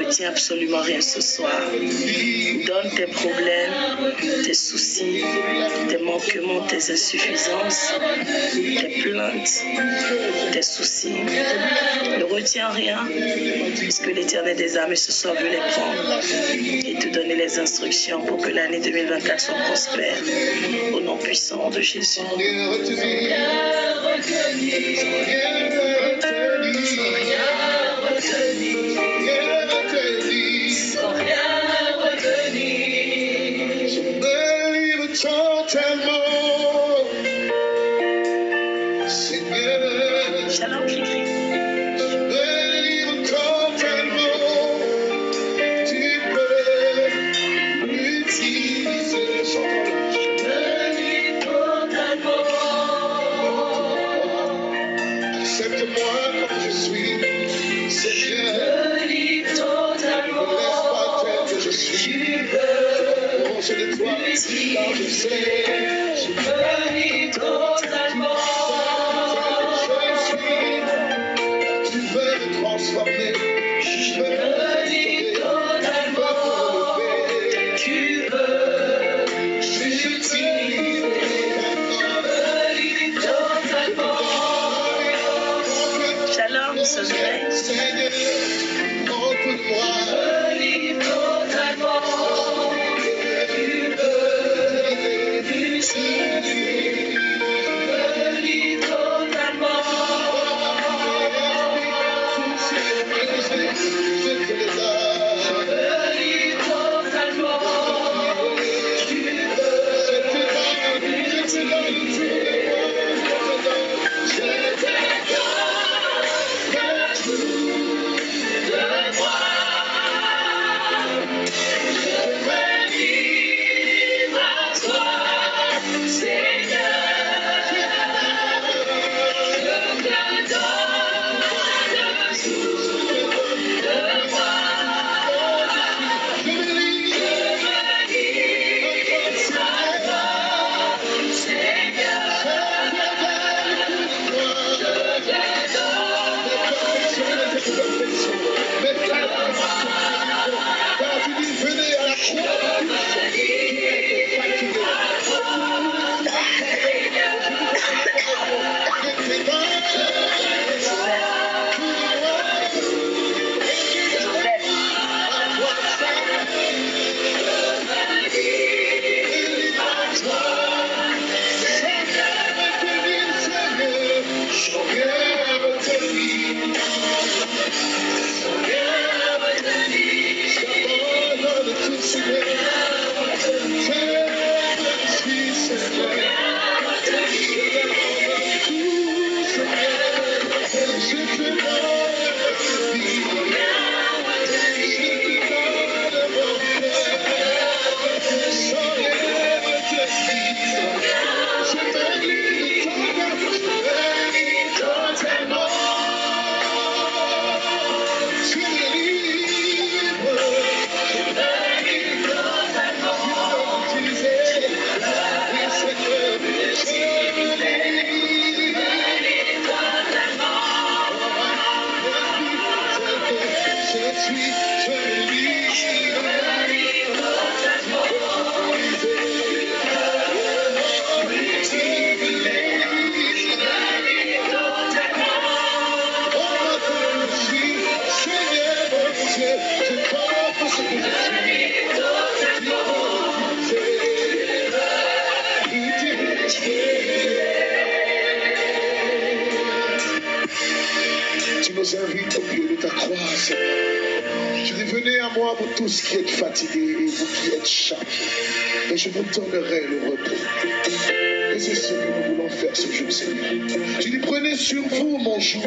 retiens absolument rien ce soir. Donne tes problèmes, tes soucis, tes manquements, tes insuffisances, tes plaintes, tes soucis. Ne retiens rien, parce que l'Éternel des armées ce soir veut les prendre et te donner les instructions pour que l'année 2024 soit prospère. Au nom puissant de Jésus. Shalom, j'écris. Tous qui êtes fatigués et vous qui êtes chargés, et je vous donnerai le repos. Et c'est ce que nous voulons faire ce jour, Seigneur. Je dis, prenez sur vous mon joug,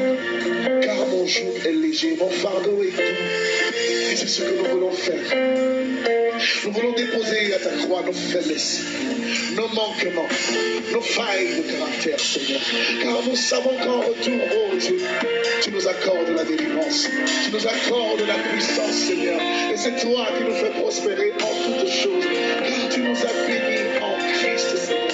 car mon joug est léger, mon fardeau est doux. Et c'est ce que nous voulons faire. Nous voulons déposer à ta croix nos faiblesses, nos manquements, nos failles de caractère, Seigneur. Car nous savons qu'en retour, oh Dieu, tu nous accordes la délivrance, tu nous accordes la puissance, Seigneur. Et c'est toi qui nous fais prospérer en toutes choses, car tu nous as bénis en Christ, Seigneur.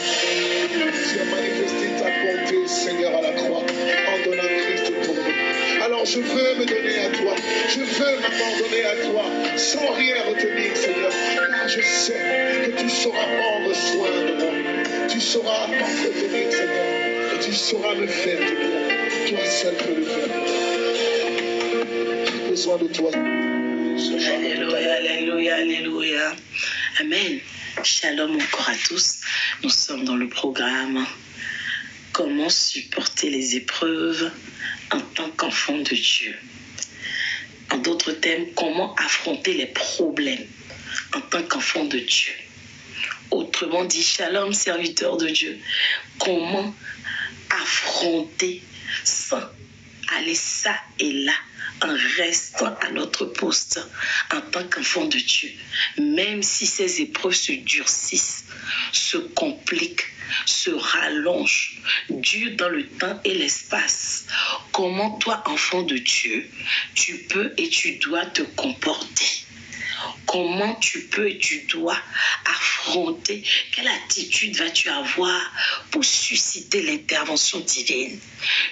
Tu as manifesté ta bonté, Seigneur, à la croix, en donnant Christ pour nous. Alors je veux me donner à toi, je veux veux m'abandonner à toi sans rien retenir, Seigneur, car je sais que tu sauras prendre soin de moi. Tu sauras m'entretenir, Seigneur, et tu sauras me faire du bien. Toi seul peux le faire. J'ai besoin de toi. Alléluia, alléluia, alléluia. Amen. Shalom encore à tous. Nous sommes dans le programme Comment supporter les épreuves en tant qu'enfant de Dieu. En d'autres termes, comment affronter les problèmes en tant qu'enfant de Dieu. Autrement dit, shalom, serviteur de Dieu. Comment affronter sans aller ça et là, en restant à notre poste en tant qu'enfant de Dieu. Même si ces épreuves se durcissent, se compliquent, se rallongent, durent dans le temps et l'espace. Comment toi, enfant de Dieu, tu peux et tu dois te comporter? Comment tu peux et tu dois affronter? Quelle attitude vas-tu avoir pour susciter l'intervention divine,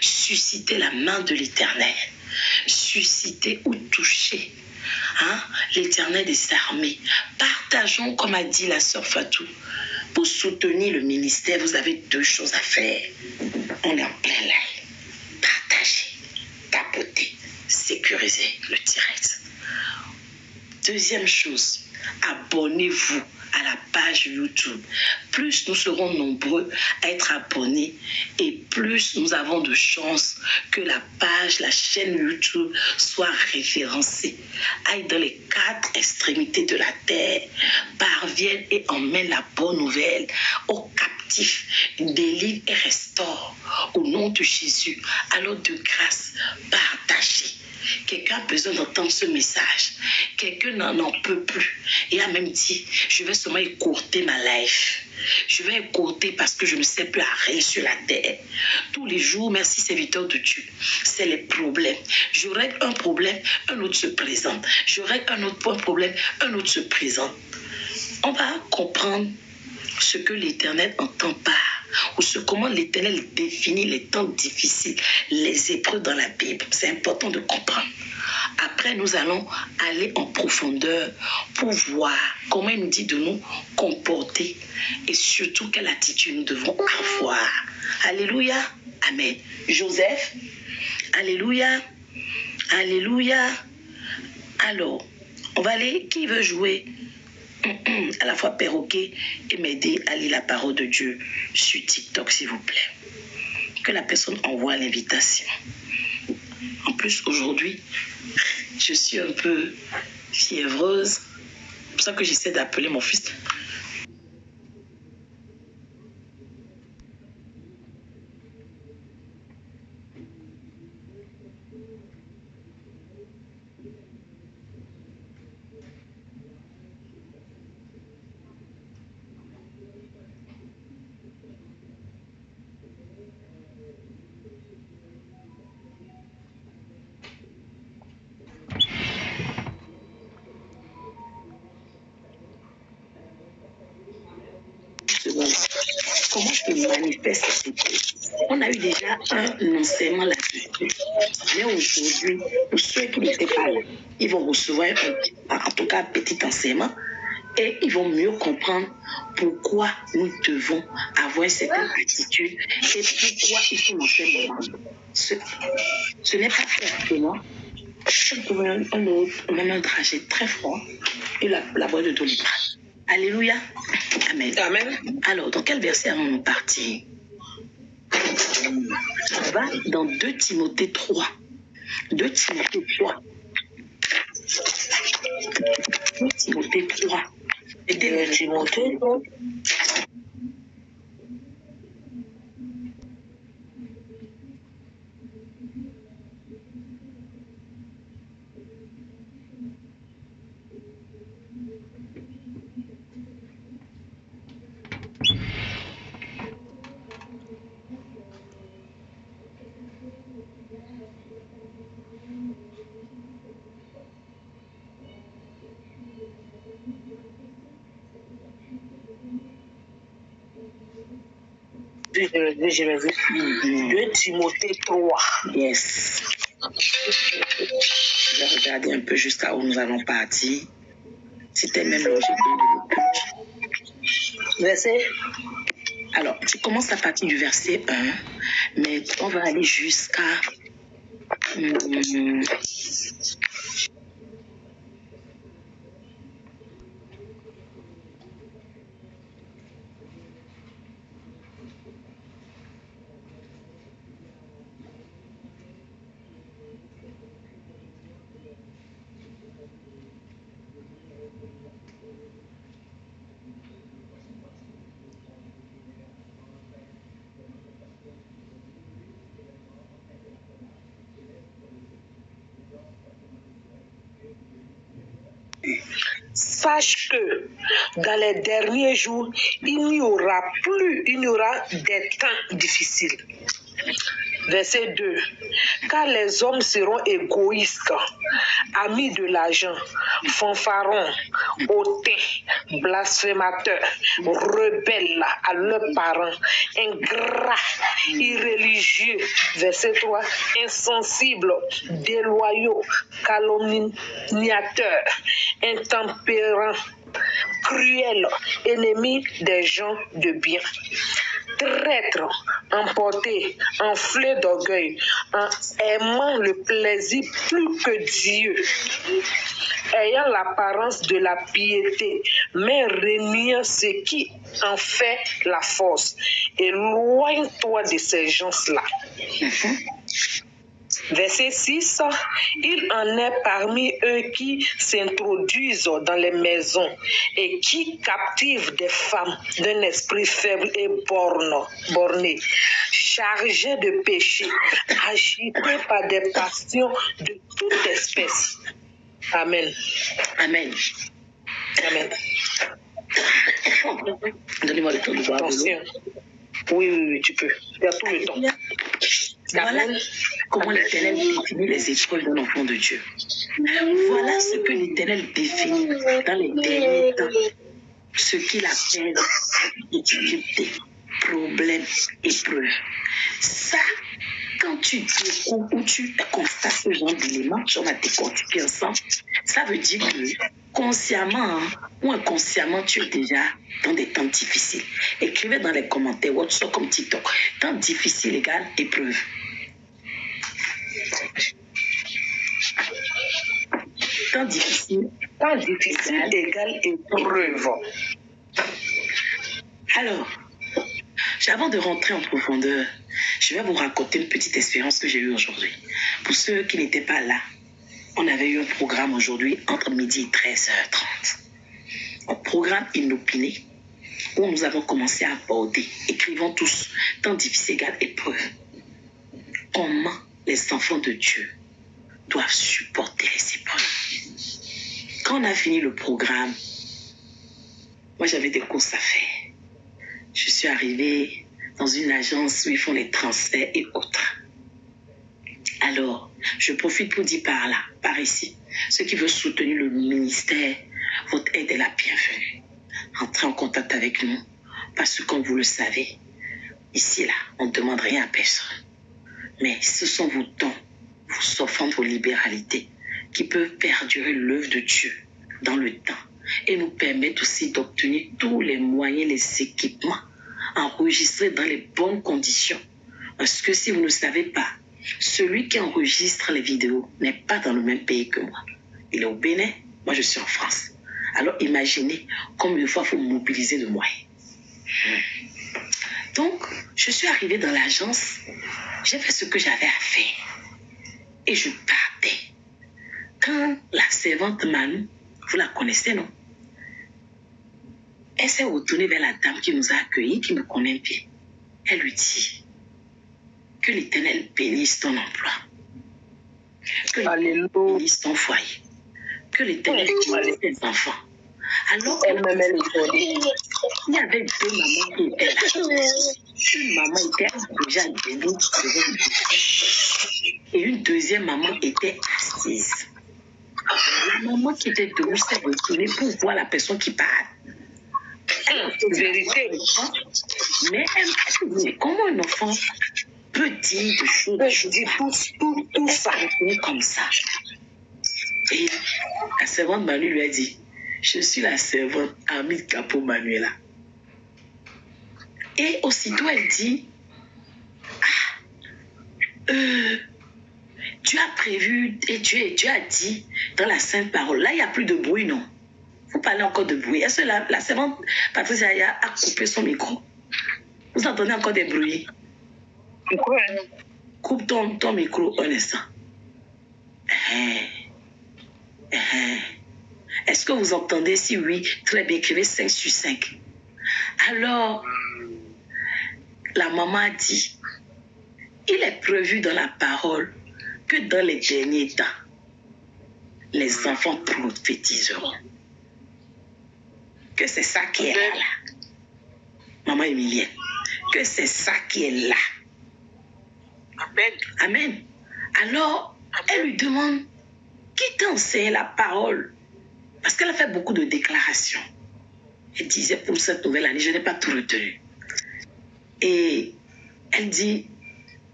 susciter la main de l'Éternel, susciter ou toucher l'Éternel des armées? Partageons, comme a dit la sœur Fatou, pour soutenir le ministère, vous avez deux choses à faire. On est en plein live. Partagez, tapotez, sécurisez le direct. Deuxième chose, abonnez-vous à la page YouTube. Plus nous serons nombreux à être abonnés et plus nous avons de chances que la page, la chaîne YouTube soit référencée, aille dans les 4 extrémités de la terre, parvienne et emmène la bonne nouvelle aux captifs, délivre et restaure. Au nom de Jésus, alors de grâce, partagez. Quelqu'un a besoin d'entendre ce message. Quelqu'un n'en peut plus. Et a même dit, je vais seulement écourter ma life. Je vais écourter parce que je ne sais plus arrêter sur la terre. Tous les jours, merci serviteur de Dieu, c'est les problèmes. Je règle un problème, un autre se présente. Je règle un autre problème, un autre se présente. On va comprendre ce que l'Éternel entend par, ou comment l'Éternel définit les temps difficiles, les épreuves dans la Bible. C'est important de comprendre. Après, nous allons aller en profondeur pour voir comment il nous dit de nous comporter et surtout quelle attitude nous devons avoir. Alléluia. Amen. Joseph. Alléluia. Alléluia. Alors, on va aller. Qui veut jouer à la fois perroquet et m'aider à lire la parole de Dieu sur TikTok, s'il vous plaît? Que la personne envoie l'invitation. En plus, aujourd'hui, je suis un peu fiévreuse. C'est pour ça que j'essaie d'appeler mon fils. Comment se manifeste cette épreuve? On a eu déjà un enseignement là-dessus. Mais aujourd'hui, pour ceux qui n'étaient pas là, ils vont recevoir en tout cas un petit enseignement et ils vont mieux comprendre pourquoi nous devons avoir cette attitude et pourquoi il faut dans ces moments. Ce n'est pas forcément un autre, même un trajet très fort et la boîte de Doliprane. Alléluia. Amen. Amen. Alors, dans quel verset allons-nous partir? On va dans 2 Timothée 3. 2 Timothée 3. 2 Timothée 3. C'était Timothée. Je vais dire 2 Timothée 3. Yes. Je vais regarder un peu jusqu'à où nous allons partir. C'était même logique de le culte. Verset. Alors, tu commences à partir du verset 1, mais on va aller jusqu'à... Sache que dans les derniers jours, il n'y aura des temps difficiles. Verset 2. Car les hommes seront égoïstes, amis de l'argent, fanfarons, hautains, blasphémateurs, rebelles à leurs parents, ingrats, irréligieux. Verset 3. Insensibles, déloyaux, calomniateurs, intempérants, cruels, ennemis des gens de bien. Traîtres, emportés, enflés d'orgueil, en aimant le plaisir plus que Dieu, ayant l'apparence de la piété, mais reniant ce qui en fait la force. Éloigne-toi de ces gens-là. Verset 6, il en est parmi eux qui s'introduisent dans les maisons et qui captivent des femmes d'un esprit faible et borné, chargés de péché, agités par des passions de toute espèce. Amen. Amen. Amen. Donnez-moi le temps de boire. Attention. Oui, tu peux. Il y a tout le temps. Voilà comment l'Éternel définit les épreuves d'un enfant de Dieu. Voilà ce que l'Éternel définit dans les derniers temps. Ce qu'il appelle difficultés, problèmes, épreuves. Ça, quand tu découvres ou tu constates ce genre d'éléments, on va décortiquer ensemble, ça veut dire que consciemment ou inconsciemment, tu es déjà dans des temps difficiles. Écrivez dans les commentaires, WhatsApp comme TikTok. Temps difficile égale épreuve. Temps difficile égale épreuve. Alors, avant de rentrer en profondeur, je vais vous raconter une petite expérience que j'ai eue aujourd'hui. Pour ceux qui n'étaient pas là, on avait eu un programme aujourd'hui entre midi et 13h30. Un programme inopiné où nous avons commencé à aborder, écrivons tous, temps difficile égale épreuve. Comment les enfants de Dieu doivent supporter les épreuves. Quand on a fini le programme, moi j'avais des courses à faire. Je suis arrivée dans une agence où ils font les transferts et autres. Alors, je profite pour dire par ici, ceux qui veulent soutenir le ministère, votre aide est la bienvenue. Entrez en contact avec nous, parce que comme vous le savez, ici, là, on ne demande rien à personne. Mais ce sont vos dons, vos offrandes, vos libéralités qui peuvent perdurer l'œuvre de Dieu dans le temps et nous permettre aussi d'obtenir tous les moyens, les équipements enregistrés dans les bonnes conditions. Parce que si vous ne savez pas, celui qui enregistre les vidéos n'est pas dans le même pays que moi. Il est au Bénin, moi je suis en France. Alors imaginez combien de fois il faut mobiliser de moyens. Donc, je suis arrivée dans l'agence, j'ai fait ce que j'avais à faire. Et je partais. Quand la servante Manu, vous la connaissez, non? Elle s'est retournée vers la dame qui nous a accueillis, qui me connaît bien. Elle lui dit que l'Éternel bénisse ton emploi. Que l'Éternel bénisse ton foyer. Que l'Éternel bénisse tes enfants. Alors il y avait deux mamans qui étaient là. Une maman était déjà debout et une deuxième maman était assise. La maman qui était debout s'est retournée pour voir la personne qui parle. Vérité. Mais elle m'a dit, comment un enfant peut dire des choses, tout ça comme ça? Et la servante Manu lui a dit, je suis la servante Hamid Kapo Manuela. Et aussitôt elle dit, tu as prévu et tu as dit dans la sainte parole, là il n'y a plus de bruit, non? Vous parlez encore de bruit. Est-ce que la servante Patricia a coupé son micro? Vous entendez encore des bruits? Coupe ton micro un instant. Est-ce que vous entendez? Si oui, très bien, écrivez 5 sur 5. Alors, la maman a dit, il est prévu dans la parole que dans les derniers temps, les enfants prophétiseront. Que c'est ça qui est là. Maman Emilienne, que c'est ça qui est là. Amen. Amen. Alors, elle lui demande, qui t'enseigne la parole? Parce qu'elle a fait beaucoup de déclarations. Elle disait, pour cette nouvelle année, je n'ai pas tout retenu. Et elle dit,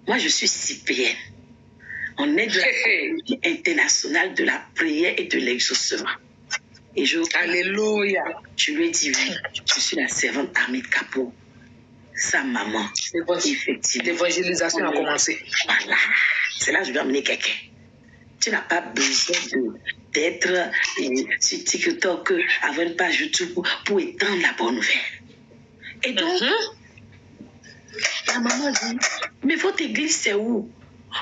moi je suis cyprienne. On est de la communauté internationale de la prière et de l'exaucement. Et Alléluia. Je lui ai dit, oui, je suis la servante Hamid Kapo, sa maman. Effectivement. L'évangélisation a commencé. Voilà. C'est là que je vais amener quelqu'un. Tu n'as pas besoin d'être sur TikTok, avoir une page YouTube pour étendre la bonne nouvelle. Et donc, la maman dit, mais votre église, c'est où?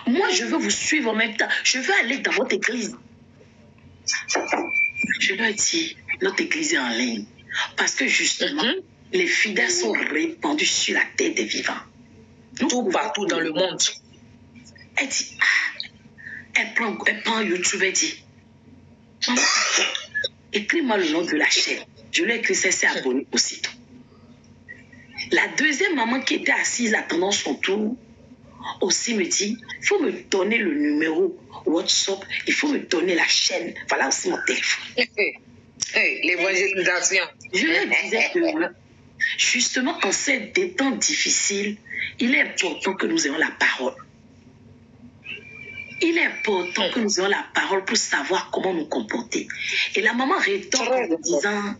Moi, je veux vous suivre en même temps. Je veux aller dans votre église. Je leur ai dit, notre église est en ligne. Parce que justement, les fidèles sont répandus sur la terre des vivants. Tout partout dans le monde. Elle dit, elle prend YouTube, elle dit, écris-moi le nom de la chaîne. Je lui ai écrit, c'est abonné aussitôt. La deuxième maman qui était assise attendant son tour aussi me dit, il faut me donner le numéro WhatsApp, il faut me donner la chaîne. Voilà aussi mon téléphone. L'évangélisation. Je lui disais que justement en ces temps difficiles, il est important que nous ayons la parole. Il est important que nous ayons la parole pour savoir comment nous comporter. Et la maman rétorque en disant,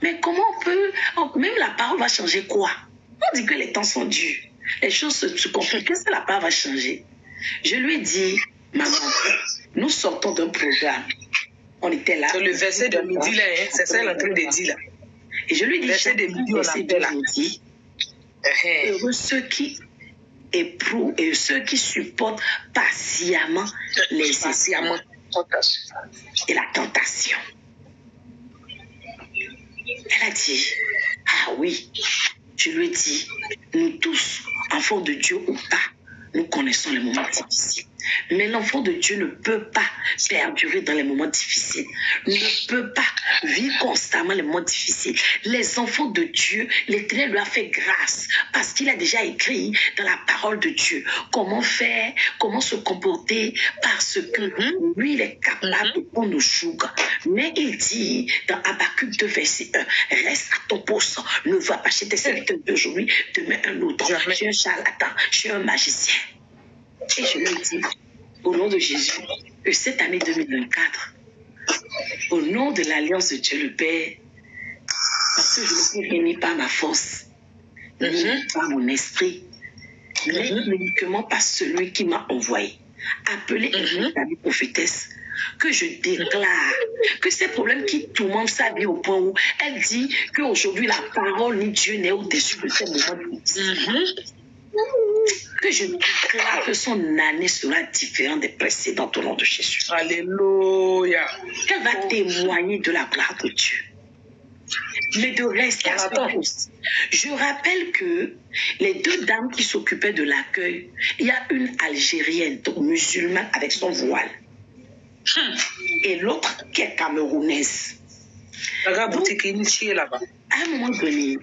mais comment on peut, même la parole va changer quoi? On dit que les temps sont durs. Les choses se compliquent. Qu'est-ce que la parole va changer? Je lui ai dit, maman, nous sortons d'un programme. On était là. C'est le verset de midi là, hein? C'est ça qu'elle est en train de dire là. Et je lui ai dit, verset de midi, on appelle là. Heureux ceux qui éprouvent et ceux qui supportent patiemment les patiemment et la tentation. Elle a dit, ah oui, je lui ai dit, nous tous, enfants de Dieu ou pas, nous connaissons les moments difficiles. Mais l'enfant de Dieu ne peut pas perdurer dans les moments difficiles, ne peut pas vivre constamment les moments difficiles. Les enfants de Dieu, l'Éternel lui a fait grâce parce qu'il a déjà écrit dans la parole de Dieu comment faire, comment se comporter, parce que lui, il est capable de prendre nos jours. Mais il dit dans Habakkuk 2, verset 1, reste à ton poste, ne va pas chez tes serviteurs d'aujourd'hui, demain un autre. Je suis un charlatan, je suis un magicien. Et je lui dis, au nom de Jésus, que cette année 2024, au nom de l'alliance de Dieu le Père, parce que je ne suis béni par ma force, ni par mon esprit, mais uniquement par celui qui m'a envoyé, appelé une prophétesse, que je déclare que ces problèmes qui tourmentent sa vie au point où elle dit qu'aujourd'hui la parole ni Dieu n'est au-dessus de ces moments. Que je déclare que son année sera différente des précédentes au nom de Jésus. Alléluia. Qu'elle va témoigner de la gloire de Dieu. Mais de rester à ce poste. Je rappelle que les deux dames qui s'occupaient de l'accueil, il y a une Algérienne, donc musulmane avec son voile. Et l'autre qui est camerounaise. Donc, à un moment donné,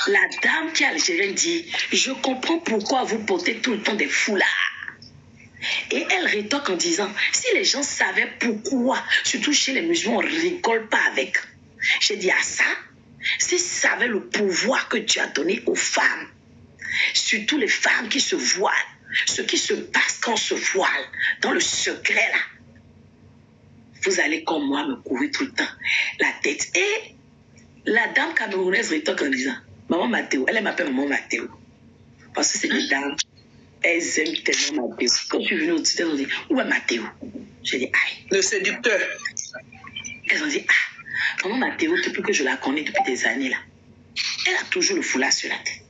la dame qui est algérienne dit, je comprends pourquoi vous portez tout le temps des foulards. Et elle rétorque en disant, si les gens savaient pourquoi, surtout chez les musulmans, on ne rigole pas avec. J'ai dit à ça, s'ils savaient le pouvoir que Dieu a donné aux femmes, surtout les femmes qui se voilent, ce qui se passe quand on se voile, dans le secret là. vous allez comme moi me couvrir tout le temps la tête. Et la dame camerounaise rétorque en disant, maman Mathéo, elle m'appelle maman Mathéo. Parce que c'est des dames, elles aiment tellement Mathéo. Quand je suis venue au-dessus, elles ont dit, où est Mathéo? J'ai dit, aïe. Le séducteur. Elles ont dit, ah, maman Mathéo, depuis que je la connais depuis des années là, elle a toujours le foulard sur la tête.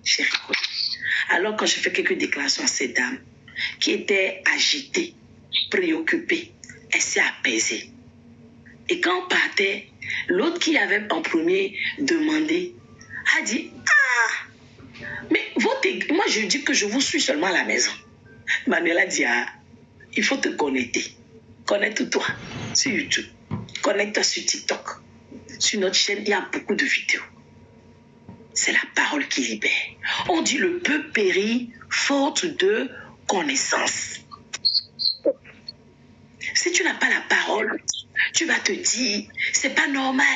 J'ai rigolé. Alors quand je fais quelques déclarations à cette dame, qui était agitée, préoccupée, elle s'est apaisée. Et quand on partait, l'autre qui avait en premier demandé a dit, ah, mais moi je dis que je vous suis seulement à la maison. Manuela dit, ah, il faut te connecter. Connecte-toi sur YouTube. Connecte-toi sur TikTok. Sur notre chaîne, il y a beaucoup de vidéos. C'est la parole qui libère. On dit le peuple périt faute de connaissance. Si tu n'as pas la parole, tu vas te dire, c'est pas normal.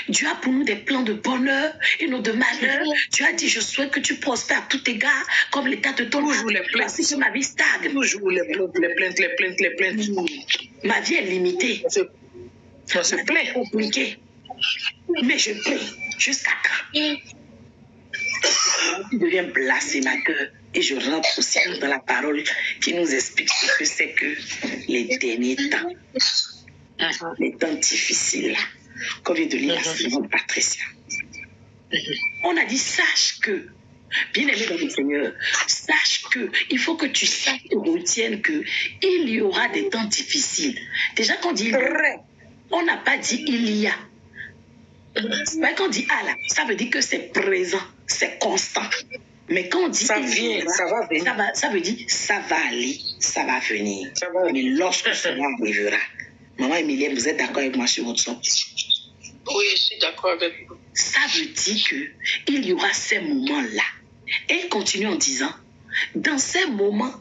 Dieu a pour nous des plans de bonheur et non de malheur. Tu as dit, je souhaite que tu prospères à tous égards, comme l'état de ton Toujours les plaintes. Voici que ma vie stagne. Toujours les plaintes. Ma vie est limitée. On se plaint. Compliqué. Mais je prie jusqu'à quand? Je deviens blasphémateur et je rentre aussi dans la parole qui nous explique ce que c'est que les derniers temps, les temps difficiles, qu'on vient de lire la seconde Patricia. On a dit, sache que, bien aimé dans le Seigneur, sache que, il faut que tu saches et retiennes que il y aura des temps difficiles. Déjà, quand on dit on n'a pas dit il y a. Mais quand on dit ah là, ça veut dire que c'est présent, c'est constant. Mais quand on dit ça vient, ça va venir. Ça veut dire ça va aller, ça va venir. Ça va Mais lorsque cela arrivera, maman Emilienne, vous êtes d'accord avec moi sur votre son? Oui, je suis d'accord avec vous. Ça veut dire qu'il y aura ces moments-là. Et il continue en disant, dans ces moments,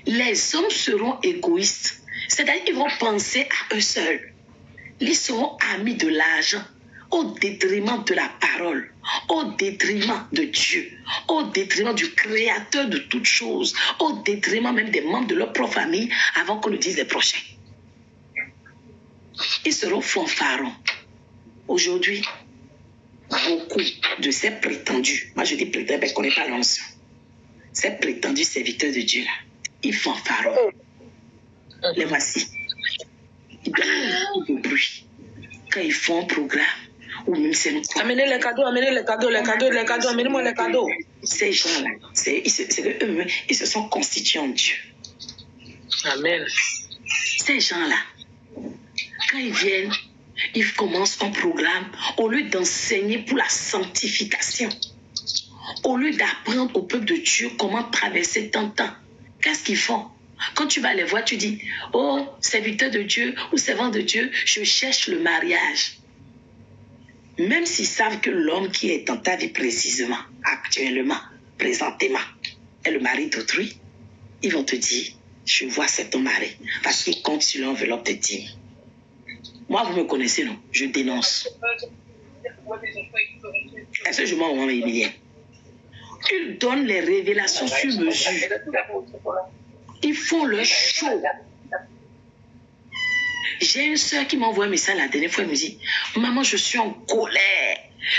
les hommes seront égoïstes. C'est-à-dire qu'ils vont penser à eux seuls. Ils seront amis de l'argent au détriment de la parole, au détriment de Dieu, au détriment du créateur de toutes choses, au détriment même des membres de leur propre famille avant qu'on le dise les prochains. Ils seront fanfarons. Aujourd'hui, beaucoup de ces prétendus, moi je dis prétendus, mais qu'on n'est pas l'ancien, ces prétendus serviteurs de Dieu là, ils fanfaront. Les voici. Ils donnent beaucoup de bruit. Quand ils font un programme, ou même c'est nous. Amenez les cadeaux, amenez-moi les cadeaux. Ces gens-là, ils se sont constitués en Dieu. Amen. Ces gens-là, quand ils viennent, ils commencent un programme, au lieu d'enseigner pour la sanctification, au lieu d'apprendre au peuple de Dieu comment traverser tant de temps, qu'est-ce qu'ils font? Quand tu vas les voir, tu dis, oh, serviteur de Dieu ou servant de Dieu, je cherche le mariage. Même s'ils savent que l'homme qui est dans ta vie précisément, actuellement, présentement, est le mari d'autrui, ils vont te dire, je vois c'est ton mari, parce qu'il compte sur l'enveloppe de dîmes. Moi, vous me connaissez, non? Je dénonce. Est-ce que je m'en rends, Emilien? Ils donnent les révélations sur mesure. Ils font le show. J'ai une soeur qui m'a envoyé un message la dernière fois, elle me dit, maman, je suis en colère.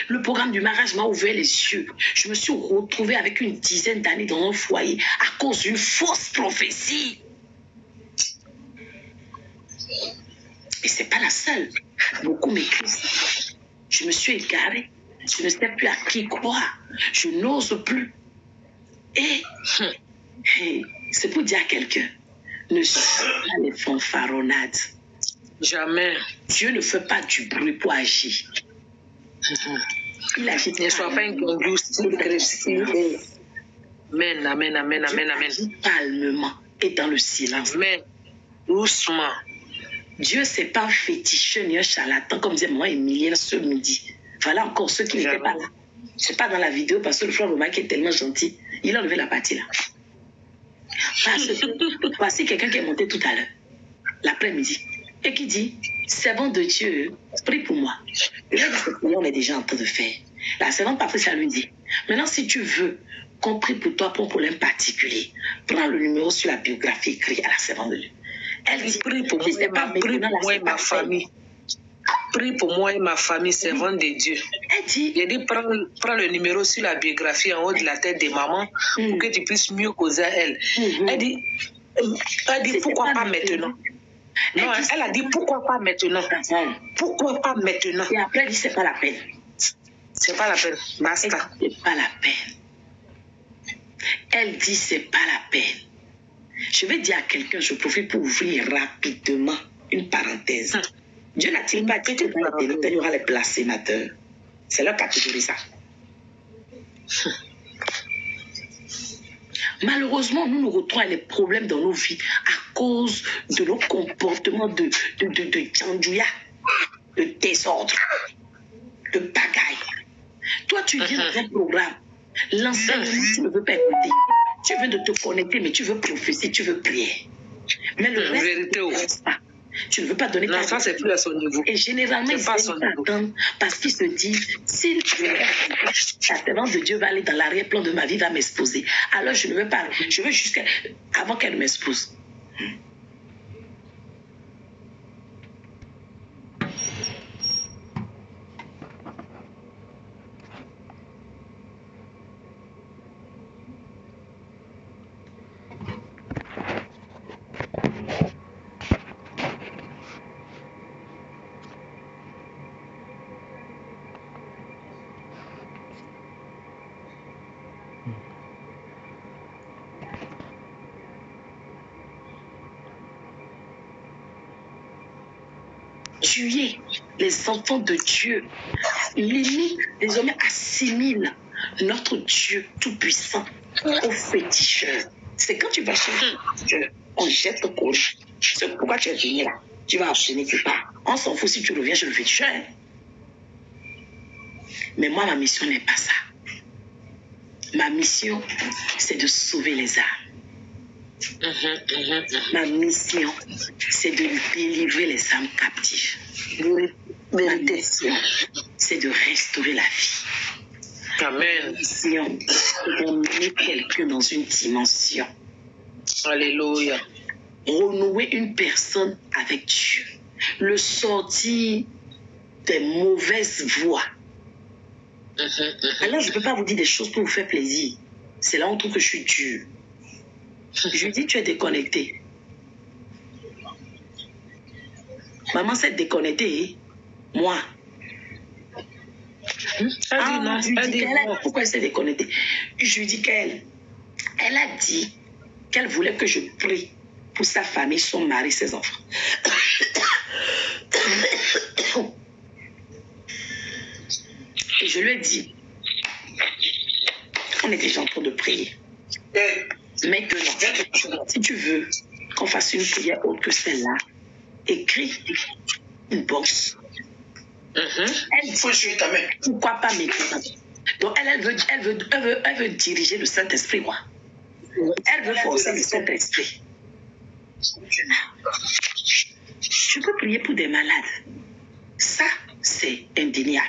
Le programme du mariage m'a ouvert les yeux. Je me suis retrouvée avec une dizaine d'années dans un foyer à cause d'une fausse prophétie. Et c'est pas la seule. Beaucoup m'écrivent. Je me suis égarée. Je ne sais plus à qui croire. Je n'ose plus. Et c'est pour dire à quelqu'un, ne suivez pas les fanfaronnades. Jamais. Dieu ne fait pas du bruit pour agir. Il agit. Ne sois pas inconduit, agressif. Amen, amen, amen, amen, amen. Calmement et dans le silence. Amen. Doucement. Dieu, c'est pas un féticheur ni un charlatan, comme disait moi Emilienne ce midi. Voilà encore ceux qui n'étaient pas là. C'est pas dans la vidéo parce que le frère Romain qui est tellement gentil, il a enlevé la partie là. Parce que voici quelqu'un qui est monté tout à l'heure, l'après-midi, et qui dit, servant de Dieu, prie pour moi. Et là, on est déjà en train de faire. La servante Patricia lui dit, maintenant si tu veux qu'on prie pour toi pour un problème particulier, prends le numéro sur la biographie écrit à la servante de Dieu. Elle dit, prie pour moi et ma famille. Prie pour moi et ma famille, servante de Dieu. Elle dit, j'ai dit, prends le numéro sur la biographie en haut de la tête de maman pour que tu puisses mieux causer à elle. Elle dit, pourquoi pas maintenant? Non, elle a dit, pourquoi pas maintenant? Pourquoi pas maintenant? Et après, elle dit, c'est pas la peine. C'est pas la peine, basta. C'est pas la peine. Elle dit, c'est pas la peine. Je vais dire à quelqu'un, je profite pour ouvrir rapidement une parenthèse. Dieu n'a-t-il pas dit que dans les territoires, il y aura les places sénateurs? C'est leur catégorie, ça. Malheureusement, nous nous retrouvons avec des problèmes dans nos vies à cause de nos comportements de tchandouya, de désordre, de bagaille. Toi, tu viens dans un programme. L'enseignement, tu ne veux pas écouter. Tu veux de te connecter, mais tu veux prophétiser, tu veux prier. Mais le reste, tu ne veux pas donner ta... Non, ça, c'est plus à son niveau. Et généralement, ils s'attendent parce qu'ils se disent, si la servante de Dieu va aller dans l'arrière-plan de ma vie, va m'exposer. Alors, je ne veux pas. Je veux jusqu'à avant qu'elle m'expose. Tuer les enfants de Dieu. L'ennemi désormais assimile notre Dieu tout-puissant au féticheur. C'est quand tu vas chez Dieu, on jette le courage. C'est pourquoi tu es venu là. Tu vas enchaîner, tu pars. On s'en fout si tu reviens chez le féticheur. Mais moi, ma mission n'est pas ça. Ma mission, c'est de sauver les âmes. Ma mission, c'est de délivrer les âmes captives. Ma mission, c'est de restaurer la vie. Amen. Ma mission, c'est d'emmener quelqu'un dans une dimension. Alléluia. Renouer une personne avec Dieu. Le sortir des mauvaises voies. Alors, je ne peux pas vous dire des choses pour vous faire plaisir. C'est là où on trouve que je suis dure. Je lui dis, tu es déconnecté. Maman s'est déconnectée. Moi. Pourquoi elle s'est déconnectée? Je lui dis qu'elle a dit qu'elle voulait que je prie pour sa famille, son mari, ses enfants. Et je lui ai dit, on est déjà en train de prier. Maintenant, si tu veux qu'on fasse une prière autre que celle-là, écris une box. Elle dit, pourquoi pas maintenant? Donc elle veut diriger le Saint-Esprit, quoi. Elle veut forcer le Saint-Esprit. Je peux prier pour des malades. Ça, c'est indéniable.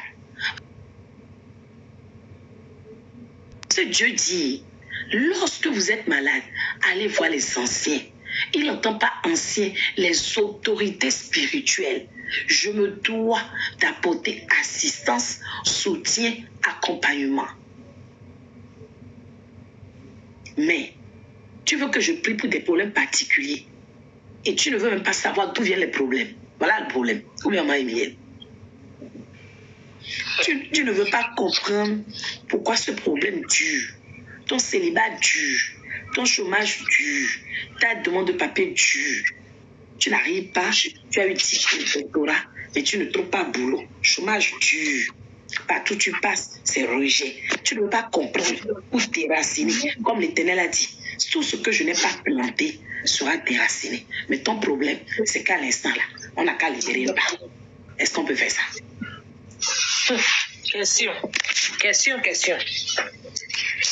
Ce Dieu dit, lorsque vous êtes malade, allez voir les anciens. Il n'entend pas anciens, les autorités spirituelles. Je me dois d'apporter assistance, soutien, accompagnement. Mais, tu veux que je prie pour des problèmes particuliers et tu ne veux même pas savoir d'où viennent les problèmes. Voilà le problème. Où bien maman Emilienne? Tu ne veux pas comprendre pourquoi ce problème dure. Ton célibat dure. Ton chômage dure. Ta demande de papier dure. Tu n'arrives pas. Tu as eu 10 doctorats, mais tu ne trouves pas boulot. Chômage dure. Partout où tu passes, c'est rejet. Tu ne veux pas comprendre ou déraciner. Comme l'Éternel a dit, tout ce que je n'ai pas planté sera déraciné. Mais ton problème, c'est qu'à l'instant là, on n'a qu'à libérer le bas. Est-ce qu'on peut faire ça? Question.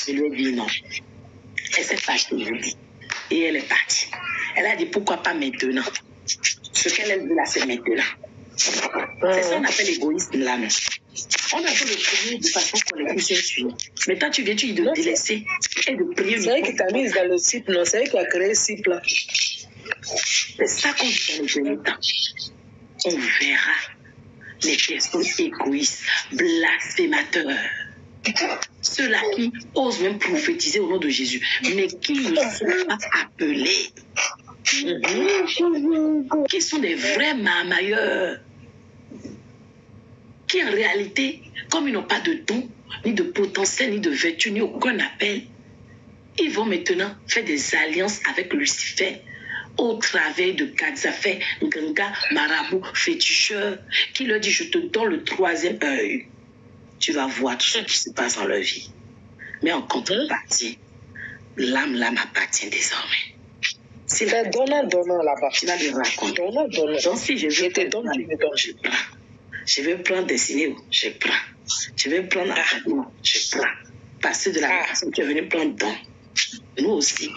Je lui ai dit non. Elle s'est fâchée, je dis. Et elle est partie. Elle a dit pourquoi pas maintenant. Ce qu'elle veut là, c'est maintenant. C'est ça qu'on appelle l'égoïsme là. On a fait le prier de façon collective. Mais toi, tu viens, tu dis de délaisser et de prier. C'est elle qui t'a mise dans le site, non? C'est elle qui a créé ce site là. C'est ça qu'on dit dans les derniers temps. On verra les personnes égoïstes, blasphémateurs. Ceux-là qui osent même prophétiser au nom de Jésus, mais qui ne sont pas appelés. Qui sont des vrais marmailleurs. Qui en réalité, comme ils n'ont pas de don, ni de potentiel, ni de vertu, ni aucun appel, ils vont maintenant faire des alliances avec Lucifer au travers de Kadzafé, Nganga, Marabout, féticheur, qui leur dit, je te donne le troisième œil. Tu vas voir tout ce qui se passe dans leur vie. Mais en contrepartie, l'âme appartient désormais. C'est donnant là-bas. Tu vas lui raconter. Donnant. Donc si je veux te donner, je prends. Je veux prendre des cinéos, je prends. Je veux prendre un traitement, je prends. Parce que de la façon tu es venu prendre don. Nous aussi,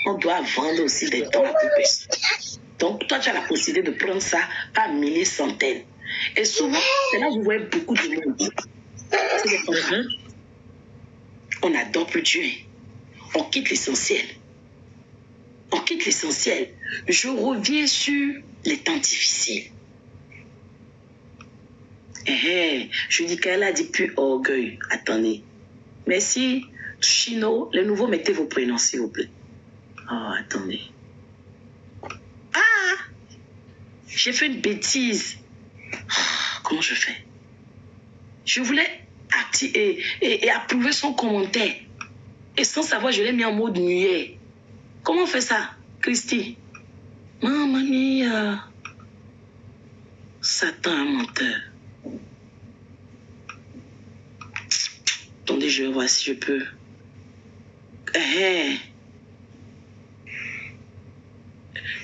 on doit vendre aussi des dons à tout personne. Donc toi, tu as la possibilité de prendre ça par milliers, centaines. Et souvent, c'est là où vous voyez beaucoup de monde. C'est des femmes. On adore plus Dieu. On quitte l'essentiel. On quitte l'essentiel. Je reviens sur les temps difficiles. Je dis qu'elle a dit plus orgueil. Attendez. Merci. Chino, les nouveaux, mettez vos prénoms, s'il vous plaît. Oh, attendez. Ah! J'ai fait une bêtise. Oh, comment je fais? Je voulais activer et approuver son commentaire. Et sans savoir, je l'ai mis en mode muet. Comment on fait ça, Christy? Maman mia. Satan un menteur. Attendez, je vais voir si je peux.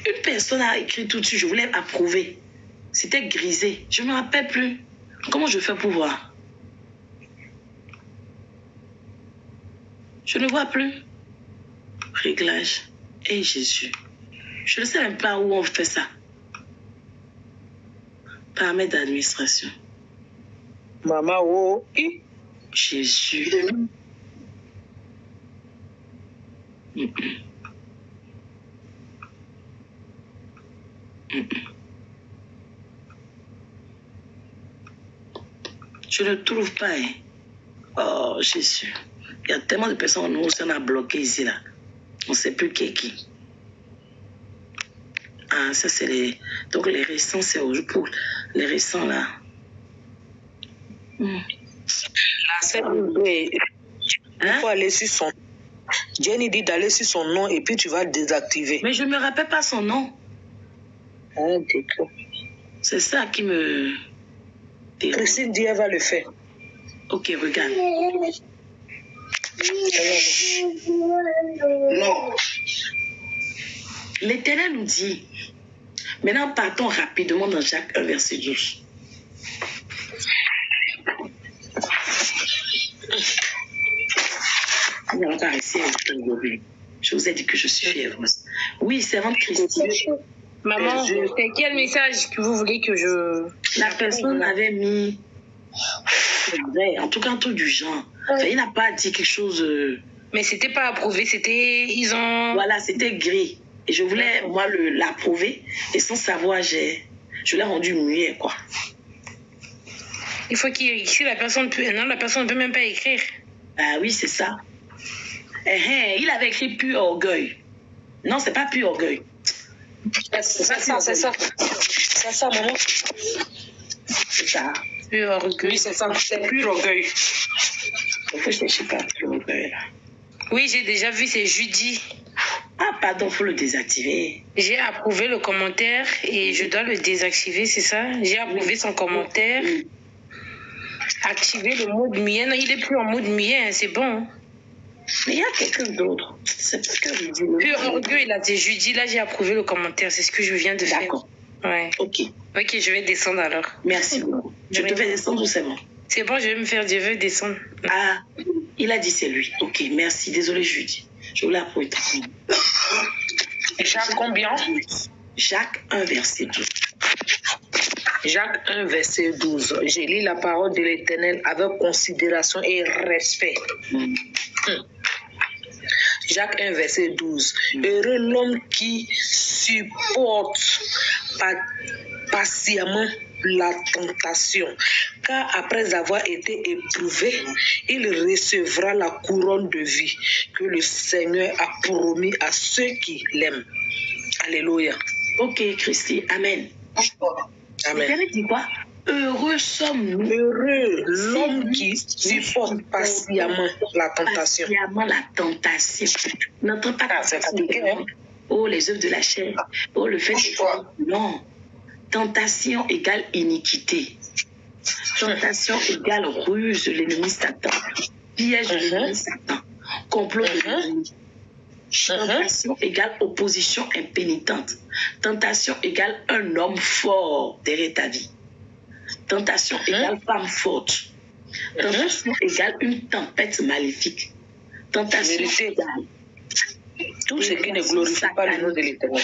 Une personne a écrit tout dessus, je voulais approuver. C'était grisé. Je ne me rappelle plus. Comment je fais pour voir? Je ne vois plus. Réglage. Et Jésus. Je ne sais même pas où on fait ça. Paramètres d'administration. Maman, oh. Jésus. Je ne trouve pas. Hein. Oh, Jésus. Il y a tellement de personnes nous on a bloqué ici, là. On ne sait plus qui est qui. Ah, ça, c'est les... Donc, les récents, c'est pour les récents, là. Là, c'est... Il faut aller sur son... Jenny dit d'aller sur son nom et puis tu vas désactiver. Mais je ne me rappelle pas son nom. Ah, d'accord. C'est ça qui me... Christine dit elle va le faire. Ok, regarde. Non. L'Éternel nous dit, maintenant partons rapidement dans Jacques 1, verset 12. Je vous ai dit que je suis fiévreuse. Oui, servante Christie. Maman, c'est quel message que vous voulez que je... La personne avait mis... C'est vrai, en tout cas un truc du genre. Enfin, il n'a pas dit quelque chose... Mais c'était pas approuvé, c'était... Ils ont... Voilà, c'était gris. Et je voulais, moi, l'approuver. Et sans savoir, je l'ai rendu muet, quoi. Il faut qu'il... Si la personne peut... Non, la personne ne peut même pas écrire. Ah oui, c'est ça. Il avait écrit pur orgueil. Non, c'est pas pur orgueil. C'est ça, maman. C'est ça. Pur orgueil. Oui, c'est ça. C'est pur orgueil. Je ne sais pas, pur orgueil, là. Oui, j'ai déjà vu, c'est Judy. Ah, pardon, il faut le désactiver. J'ai approuvé le commentaire et je dois le désactiver, c'est ça? J'ai approuvé son commentaire. Activer le mode muet. Non, il n'est plus en mode muet, hein, c'est bon. Mais il y a quelqu'un d'autre. C'est ce que je dis. Pur orgueil, là, c'est Judy. Là, j'ai approuvé le commentaire. C'est ce que je viens de faire. D'accord. Ouais. Ok. Ok, je vais descendre alors. Merci beaucoup. Je te fais descendre ou c'est bon? C'est bon, je vais me faire. Je vais descendre. Ah, il a dit c'est lui. Ok, merci. Désolé, Judy. Je voulais approuver. Jacques combien? Jacques 1, verset 12. Jacques 1, verset 12. J'ai lu la parole de l'Éternel avec considération et respect. Jacques 1, verset 12. Heureux l'homme qui supporte patiemment la tentation, car après avoir été éprouvé, il recevra la couronne de vie que le Seigneur a promis à ceux qui l'aiment. Alléluia. Ok, Christy, amen. Amen. Vous avez dit quoi? Heureux sommes-nous. Heureux l'homme qui supporte patiemment la tentation. Patiemment la tentation. N'entends pas c'est compliqué, hein? Oh, les œuvres de la chair. Oh, le fait de... Non. Tentation égale iniquité. Tentation égale ruse de l'ennemi Satan. Piège de l'ennemi Satan. Complot de l'ennemi. Tentation égale opposition impénitente. Tentation égale un homme fort derrière ta vie. Tentation égale femme forte. Tentation égale une tempête maléfique. Tentation égale tout ce qui ne glorifie pas le nom de l'Éternel.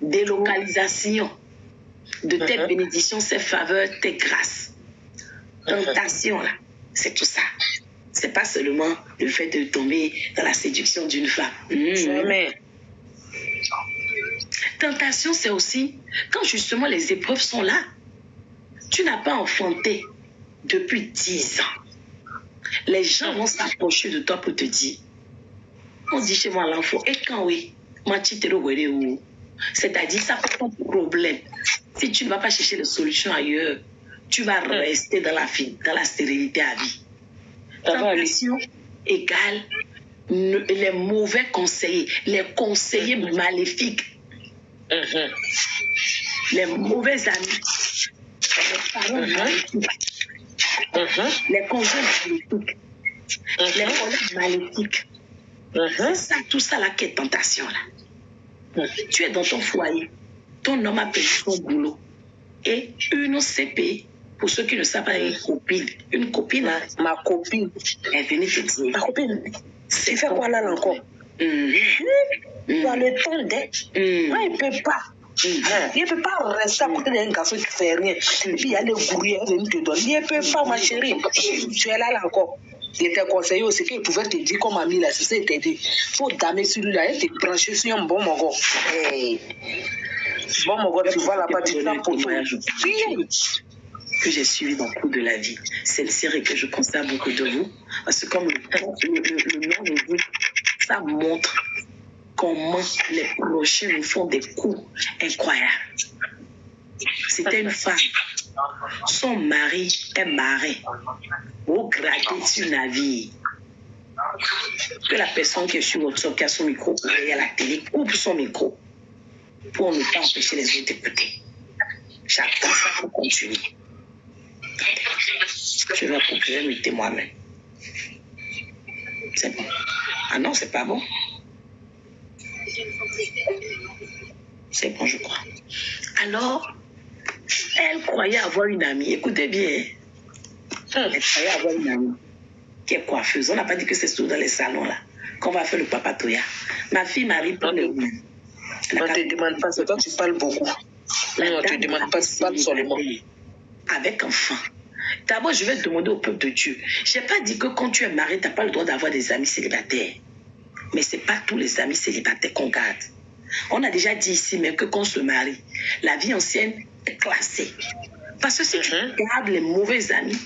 Délocalisation de tes bénédictions, ses faveurs, tes grâces. Tentation, là, c'est tout ça. C'est pas seulement le fait de tomber dans la séduction d'une femme. Jamais. Tentation, c'est aussi quand justement les épreuves sont là. Tu n'as pas enfanté depuis 10 ans. Les gens vont s'approcher de toi pour te dire, on dit chez moi l'enfant, et quand oui, c'est-à-dire ça fait ton problème. Si tu ne vas pas chercher de solution ailleurs, tu vas rester dans la stérilité à vie. Tentation égale les mauvais conseillers, les conseillers maléfiques, les mauvais amis, les parents maléfiques, les conjoints maléfiques, les collègues maléfiques. C'est ça, tout ça là qui est tentation là. Tu es dans ton foyer, ton homme a perdu son boulot et une CP, pour ceux qui ne savent pas, une copine, ma copine, est venue te dire. Ma copine, tu fais quoi là encore? Tu as le temps d'être. Moi, il ne peut pas. Il ne peut pas rester à côté d'un garçon qui ne fait rien. Et puis il y a les gourriers qui viennent te donner. Il ne peut pas, ma chérie. Tu es là encore. Il était conseillé aussi qu'il pouvait te dire comme ami là, c'est ça, il t'a dit. Il faut damer sur lui là, il te branche sur un bon mogo. Hey. Bon mogo, tu vois la partie de la témoignage que j'ai suivi dans le cours de la vie. C'est une série que je conseille à beaucoup de vous. Parce que comme le nom le dit, ça montre comment les prochains nous font des coups incroyables. C'était une femme. Son mari est marin au gradé sur navire. Que la personne qui est sur WhatsApp, qui a son micro, et à la télé, coupe son micro pour ne pas empêcher les autres d'écouter. J'attends ça pour continuer. Je vais procurer muter moi-même. C'est bon. Ah non, c'est pas bon. C'est bon, je crois. Alors, elle croyait avoir une amie. Écoutez bien. Elle croyait avoir une amie qui est coiffeuse. On n'a pas dit que c'est tout dans les salons là qu'on va faire le papatoya. Ma fille m'arrive pour le moment. On ne te demande pas, c'est toi tu parles beaucoup. On ne te demande pas, tu parles seulement. Avec enfant. D'abord, je vais demander au peuple de Dieu. Je n'ai pas dit que quand tu es marié, tu n'as pas le droit d'avoir des amis célibataires. Mais ce n'est pas tous les amis célibataires qu'on garde. On a déjà dit ici même que quand on se marie, la vie ancienne est classée. Parce que si tu gardes les mauvais amis,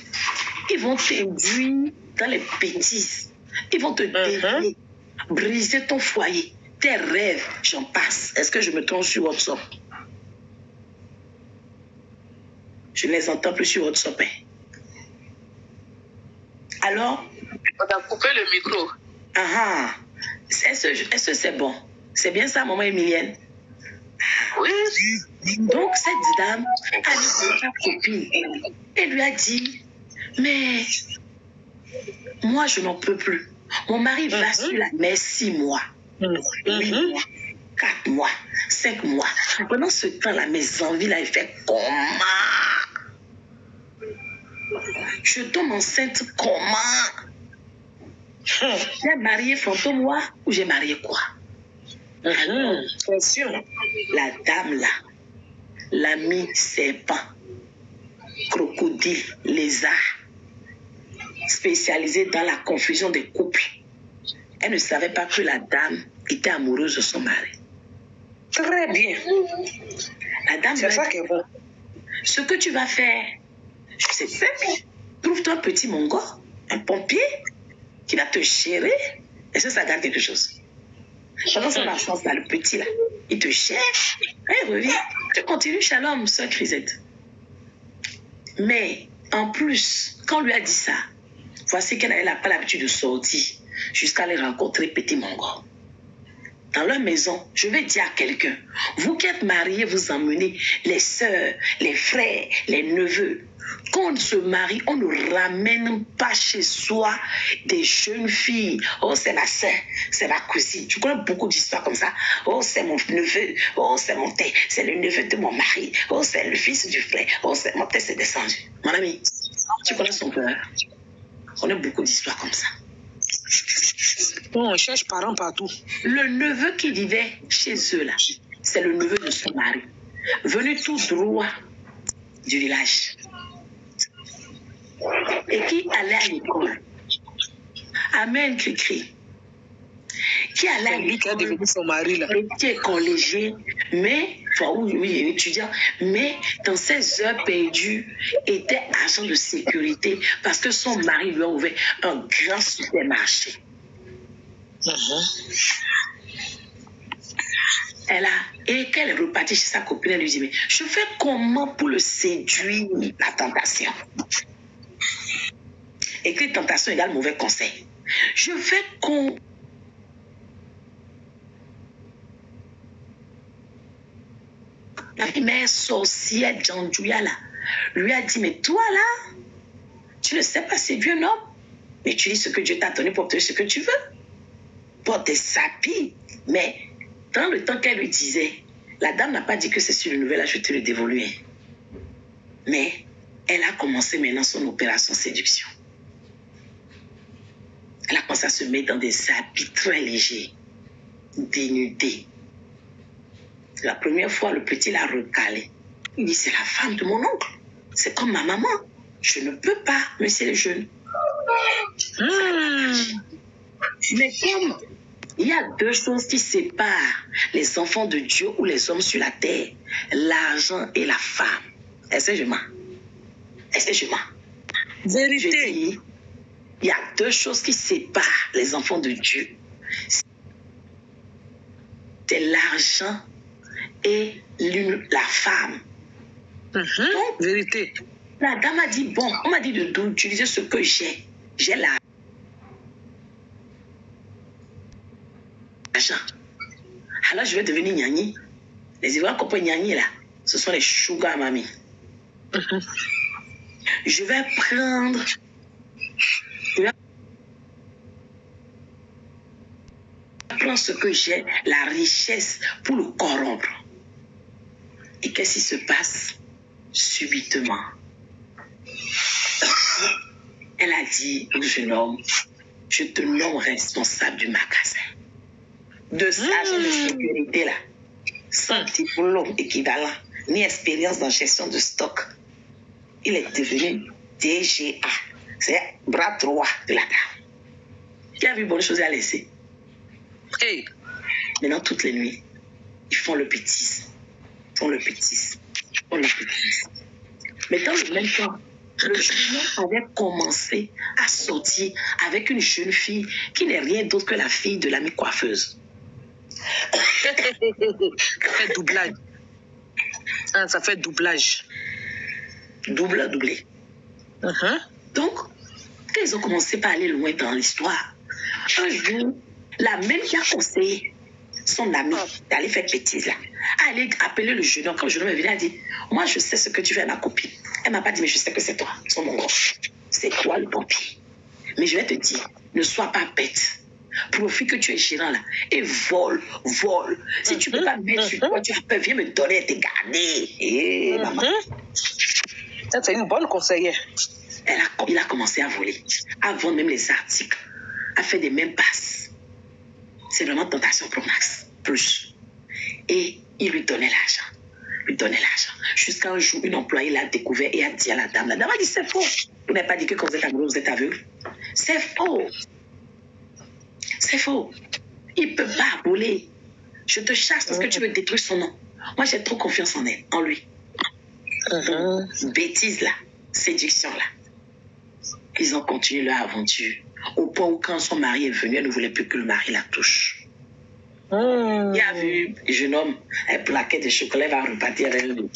ils vont t'induire dans les bêtises. Ils vont te dévier, briser ton foyer, tes rêves, j'en passe. Est-ce que je me trompe sur WhatsApp? Je ne les entends plus sur WhatsApp. Alors? On a coupé le micro. Est-ce que c'est bon? C'est bien ça, maman Emilienne? Oui. Donc, cette dame a dit à sa copine. Elle lui a dit, mais moi, je n'en peux plus. Mon mari va sur la mer 6 mois, 8 mois, 4 mois, 5 mois. Pendant ce temps-là, mes envies, là, il fait comment? Je tombe enceinte comment? J'ai marié fantôme moi ou j'ai marié quoi? C'est sûr. La dame là, l'ami serpent, crocodile, lézard, spécialisé dans la confusion des couples, Elle ne savait pas que la dame était amoureuse de son mari. Très bien. La dame C'est ça qui est bon. ce que tu vas faire, c'est simple. Trouve-toi un petit mongol, un pompier, qui va te gérer. Est-ce que ça garde quelque chose? Pendant son absence, là, le petit, là, il te cherche, il revient. Tu continues, shalom, soeur Crisette. Mais, en plus, quand on lui a dit ça, voici qu'elle n'avait pas l'habitude de sortir jusqu'à aller rencontrer petit mongol. Dans leur maison, je vais dire à quelqu'un, vous qui êtes mariés, vous emmenez les sœurs, les frères, les neveux. Quand on se marie, on ne ramène pas chez soi des jeunes filles. Oh, c'est ma sœur, c'est ma cousine. Je connais beaucoup d'histoires comme ça. Oh, c'est mon neveu. Oh, c'est mon thé. C'est le neveu de mon mari. Oh, c'est le fils du frère. Oh, c'est mon thé, c'est descendu. Mon ami, tu connais son père? On a beaucoup d'histoires comme ça. Bon, on cherche parents partout. Le neveu qui vivait chez eux là, c'est le neveu de son mari, venu tout droit du village et qui allait à l'école. Amen, cri-cri. Qui allait à Lui qui a devenu son mari là. qui est collégien, mais, enfin, oui, étudiant, mais dans ses heures perdues, était agent de sécurité parce que son mari lui a ouvert un grand supermarché. Et qu'elle est repartie chez sa copine, elle lui dit, mais je fais comment pour le séduire, la tentation? Et que tentation égale mauvais conseil. Je fais comment? La mère sorcière Djandjouya là lui a dit, mais toi là, tu ne sais pas séduire un homme, mais tu dis ce que Dieu t'a donné pour obtenir ce que tu veux. Pour des sapis. Mais dans le temps qu'elle lui disait, la dame n'a pas dit que c'est sur le nouvel âge, je te le dévoluer. Mais elle a commencé maintenant son opération séduction. Elle a commencé à se mettre dans des habits très légers, dénudés. La première fois, le petit l'a recalé. Il dit, c'est la femme de mon oncle. C'est comme ma maman. Je ne peux pas, monsieur le jeune. Mais comme il y a deux choses qui séparent les enfants de Dieu ou les hommes sur la terre, l'argent et la femme. Est-ce que je mens? Est-ce que je mens? Vérité. Je dis, il y a deux choses qui séparent les enfants de Dieu. C'est l'argent et la femme. Donc, vérité. La dame a dit, bon, on m'a dit d'utiliser ce que j'ai. J'ai l'argent. Alors je vais devenir Nyani. Les Ivoiriens comprennent Nyani là. Ce sont les sugar mami. Je vais prendre ce que j'ai, la richesse, pour le corrompre. Et qu'est-ce qui se passe? Subitement, elle a dit au jeune homme, je te nomme responsable du magasin. De ça, agent de sécurité là, sans diplôme équivalent, ni expérience dans gestion de stock. Il est devenu DGA. C'est bras droit de la dame. Qui a vu bonne chose à laisser. Hey. Maintenant, toutes les nuits, ils font le bêtise. Mais dans le même temps, le jeune homme avait commencé à sortir avec une jeune fille qui n'est rien d'autre que la fille de l'amie coiffeuse. Ça fait doublage. Ah, ça fait doublage. Doublé. Donc, quand ils ont commencé par aller loin dans l'histoire, un jour, la même qui a conseillé son ami d'aller faire bêtise là, a allé appeler le jeune homme. Quand le jeune homme est venu, elle a dit, moi je sais ce que tu fais à ma copine. Elle m'a pas dit, mais je sais que c'est toi, son mongol. C'est toi le pompier. Mais je vais te dire, ne sois pas bête. Profite que tu es gérant là et vole. Si tu peux pas mettre sur toi, tu peux viens me donner et te garder. Maman. Ça, c'est une bonne conseillère. Il a commencé à voler, à vendre même les articles, à faire des mêmes passes. C'est vraiment tentation pro max, plus. Et il lui donnait l'argent. Jusqu'à un jour, une employée l'a découvert et a dit à la dame. La dame a dit, c'est faux. Vous n'avez pas dit que quand vous êtes amoureux, vous êtes aveugle. C'est faux. C'est faux. Il ne peut pas voler. Je te chasse parce que tu veux détruire son nom. Moi, j'ai trop confiance en elle, en lui. Bêtise là, séduction là. Ils ont continué leur aventure. Au point où quand son mari est venu, elle ne voulait plus que le mari la touche. Il a vu le jeune homme, elle plaquait des chocolats, elle va repartir avec lui.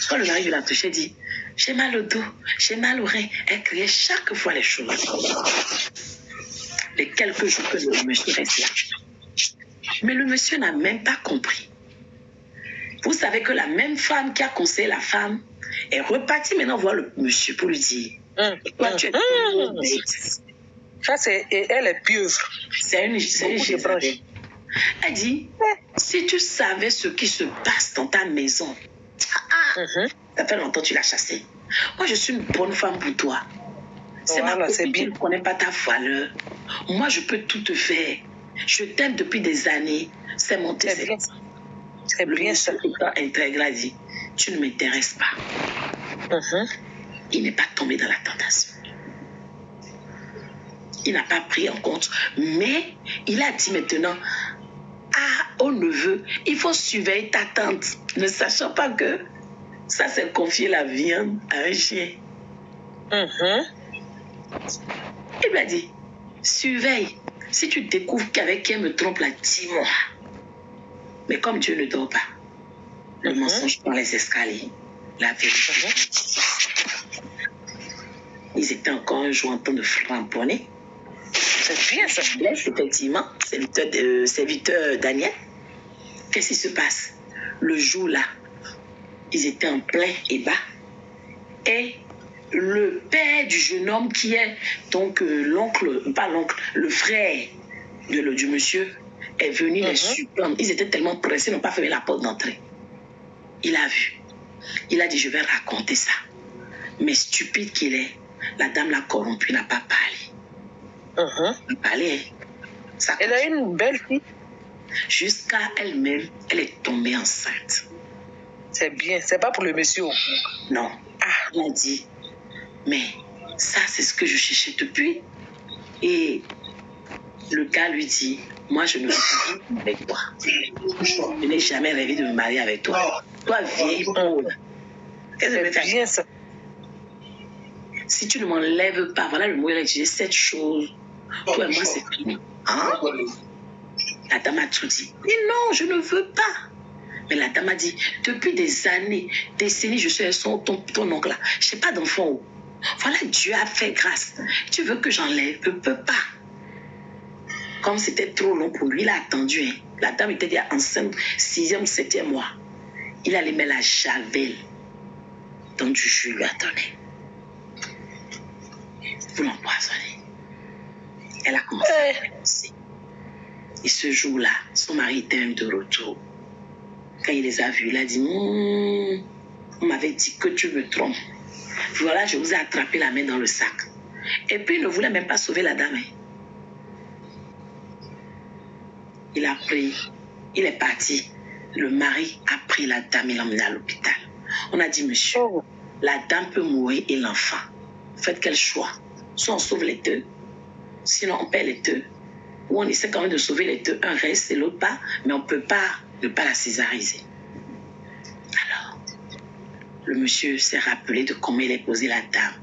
Quand le mari la touché, elle dit, j'ai mal au dos, j'ai mal au rein. Elle criait chaque fois les choses. Les quelques jours que le monsieur reste là. Mais le monsieur n'a même pas compris. Vous savez que la même femme qui a conseillé la femme est repartie maintenant voir le monsieur pour lui dire, toi tu es bête. Ça, elle est pieuvre. C'est une Jézabel. Elle dit, si tu savais ce qui se passe dans ta maison, ça fait longtemps que tu l'as chassée. Moi, je suis une bonne femme pour toi. C'est ma copine, tu ne connais pas ta valeur. Moi, je peux tout te faire. Je t'aime depuis des années. C'est mon test. C'est bien ça. Intègre a dit, tu ne m'intéresses pas. Il n'est pas tombé dans la tentation. Il n'a pas pris en compte. Mais il a dit maintenant, au neveu, il faut surveiller ta tante, ne sachant pas que ça, c'est confier la viande à un chien. Il lui a dit, surveille. Si tu découvres qu'avec qui elle me trompe là, dis-moi. Mais comme Dieu ne dort pas, le mensonge dans les escaliers, la vérité. Ils étaient encore un jour en train de framponner. C'est bien ça. Effectivement, serviteur Daniel. Qu'est-ce qui se passe? Le jour-là, ils étaient en plein ébat. Et le père du jeune homme qui est donc le frère du monsieur est venu les surprendre. Ils étaient tellement pressés, ils n'ont pas fermé la porte d'entrée. Il a vu. Il a dit, je vais raconter ça. Mais stupide qu'il est, la dame l'a corrompu, n'a pas parlé. Elle a une belle fille. Jusqu'à elle-même, elle est tombée enceinte. C'est bien, c'est pas pour le monsieur. Non. Elle a dit, mais ça, c'est ce que je cherchais depuis. Et le gars lui dit, moi, je ne veux pas vivre avec toi. Je n'ai jamais rêvé de me marier avec toi. Toi, vieille pauvre. Qu'est-ce que je vais faire? Bien ça. Si tu ne m'enlèves pas, voilà le mot, il a utilisé cette chose. Toi et moi, c'est fini. La dame a tout dit. Mais non, je ne veux pas. Mais la dame a dit, depuis des années, décennies, je suis ton oncle là. Je n'ai pas d'enfant. Voilà, Dieu a fait grâce. Tu veux que j'enlève? Je ne peux pas. Comme c'était trop long pour lui, il a attendu. La dame était déjà enceinte, 6e, 7e mois. Il allait mettre la javel dans du jus, lui a donné. Vous l'empoisonnez. Elle a commencé à penser. Et ce jour-là, son mari était de retour. Quand il les a vus, il a dit, on m'avait dit que tu me trompes. Voilà, je vous ai attrapé la main dans le sac. Et puis, il ne voulait même pas sauver la dame. Il a pris, il est parti. Le mari a pris la dame et l'a emmenée à l'hôpital. On a dit, monsieur, la dame peut mourir et l'enfant. Faites quel choix? Soit on sauve les deux, sinon on perd les deux. Ou on essaie quand même de sauver les deux, un reste et l'autre pas, mais on ne peut pas ne pas la césariser. Alors, le monsieur s'est rappelé de comment il a posé la dame.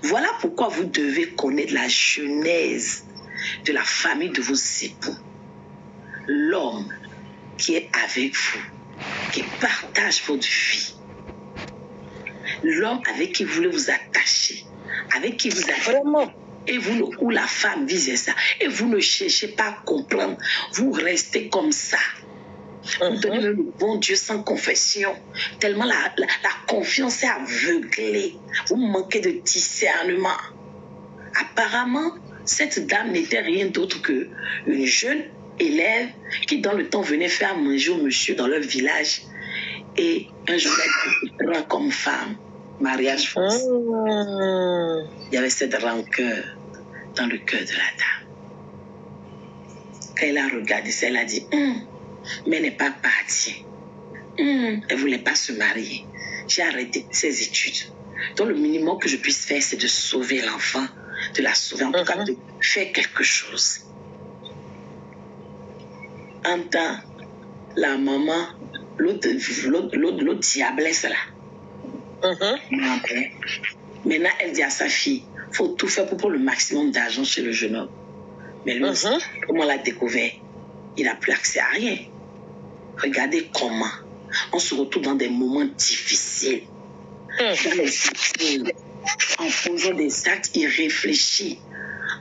Voilà pourquoi vous devez connaître la genèse de la famille de vos époux. L'homme qui est avec vous, qui partage votre vie. L'homme avec qui vous voulez vous attacher, avec qui vous avez vraiment. Et vous, ou la femme visait ça. Et vous ne cherchez pas à comprendre. Vous restez comme ça. Vous donnez le bon Dieu sans confession. Tellement la confiance est aveuglée. Vous manquez de discernement. Apparemment, cette dame n'était rien d'autre qu'une jeune élève qui, dans le temps, venait faire manger au monsieur dans leur village. Et un jour, elle était comme femme. Mariage forcé. Il y avait cette rancœur dans le cœur de la dame. Quand elle a regardé ça, elle a dit, mais elle n'est pas partie. Elle ne voulait pas se marier. J'ai arrêté ses études. Donc le minimum que je puisse faire, c'est de sauver l'enfant de la sauver, en tout cas de faire quelque chose. En temps, la maman, l'autre diablesse là, maintenant elle dit à sa fille, il faut tout faire pour le maximum d'argent chez le jeune homme. Mais lui aussi, comment on l'a découvert, il n'a plus accès à rien. Regardez comment on se retrouve dans des moments difficiles, en posant des actes irréfléchis,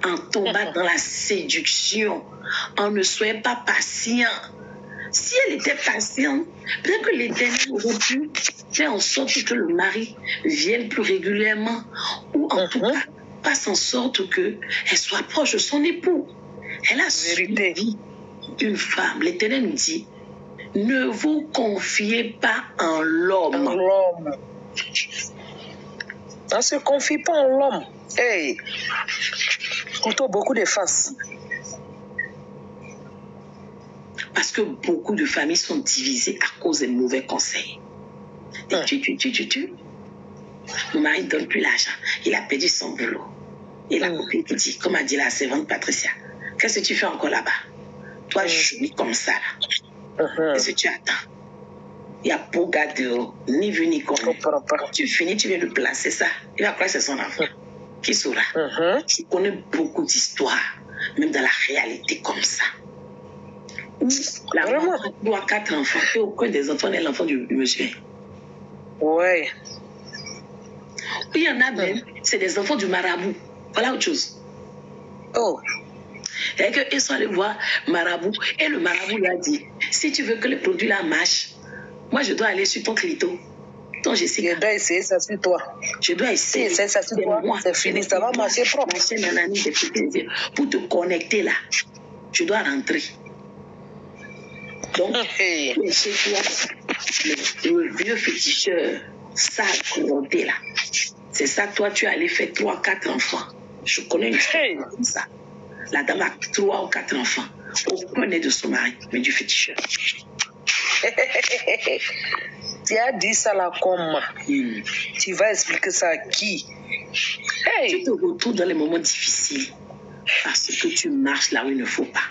en tombant dans la séduction, en ne soyant pas patient. Si elle était patiente, peut-être que l'Éternel aurait pu faire en sorte que le mari vienne plus régulièrement, ou en tout cas fasse en sorte qu'elle soit proche de son époux. Elle a suivi une femme. L'Éternel nous dit, ne vous confiez pas en l'homme. On ne se confie pas en l'homme. Hey, plutôt beaucoup de faces. Parce que beaucoup de familles sont divisées à cause des mauvais conseils. Et mon mari ne donne plus l'argent. Il a perdu son boulot. Et la copine qui dit, comme a dit la servante Patricia, qu'est-ce que tu fais encore là-bas? Toi, jolie comme ça, là. Qu'est-ce que tu attends? Il y a beau gars dehors, ni vu ni connu. Tu finis, tu viens de placer ça. Il va croire que c'est son enfant. Qui saura? Je connais beaucoup d'histoires, même dans la réalité comme ça. Où la maman a 3 ou 4 enfants et aucun des enfants n'est l'enfant du monsieur. Ouais. Il y en a même, c'est des enfants du marabout. Voilà autre chose. Oh. Et qu'ils sont allés voir marabout et le marabout lui a dit, si tu veux que le produit là marche, moi je dois aller sur ton clito. Donc je dois essayer ça sur toi. Je dois essayer ça sur toi. C'est fini, ça va marcher propre. Pour te connecter là, je dois rentrer. Donc, chez toi, le vieux féticheur, ça a compté là. C'est ça, toi, tu es allé faire 3 ou 4 enfants. Je connais une fille comme ça. La dame a 3 ou 4 enfants. Aucun n'est de son mari, mais du féticheur. Tu as dit ça là comment? Tu vas expliquer ça à qui? Tu te retrouves dans les moments difficiles parce que tu marches là où il ne faut pas.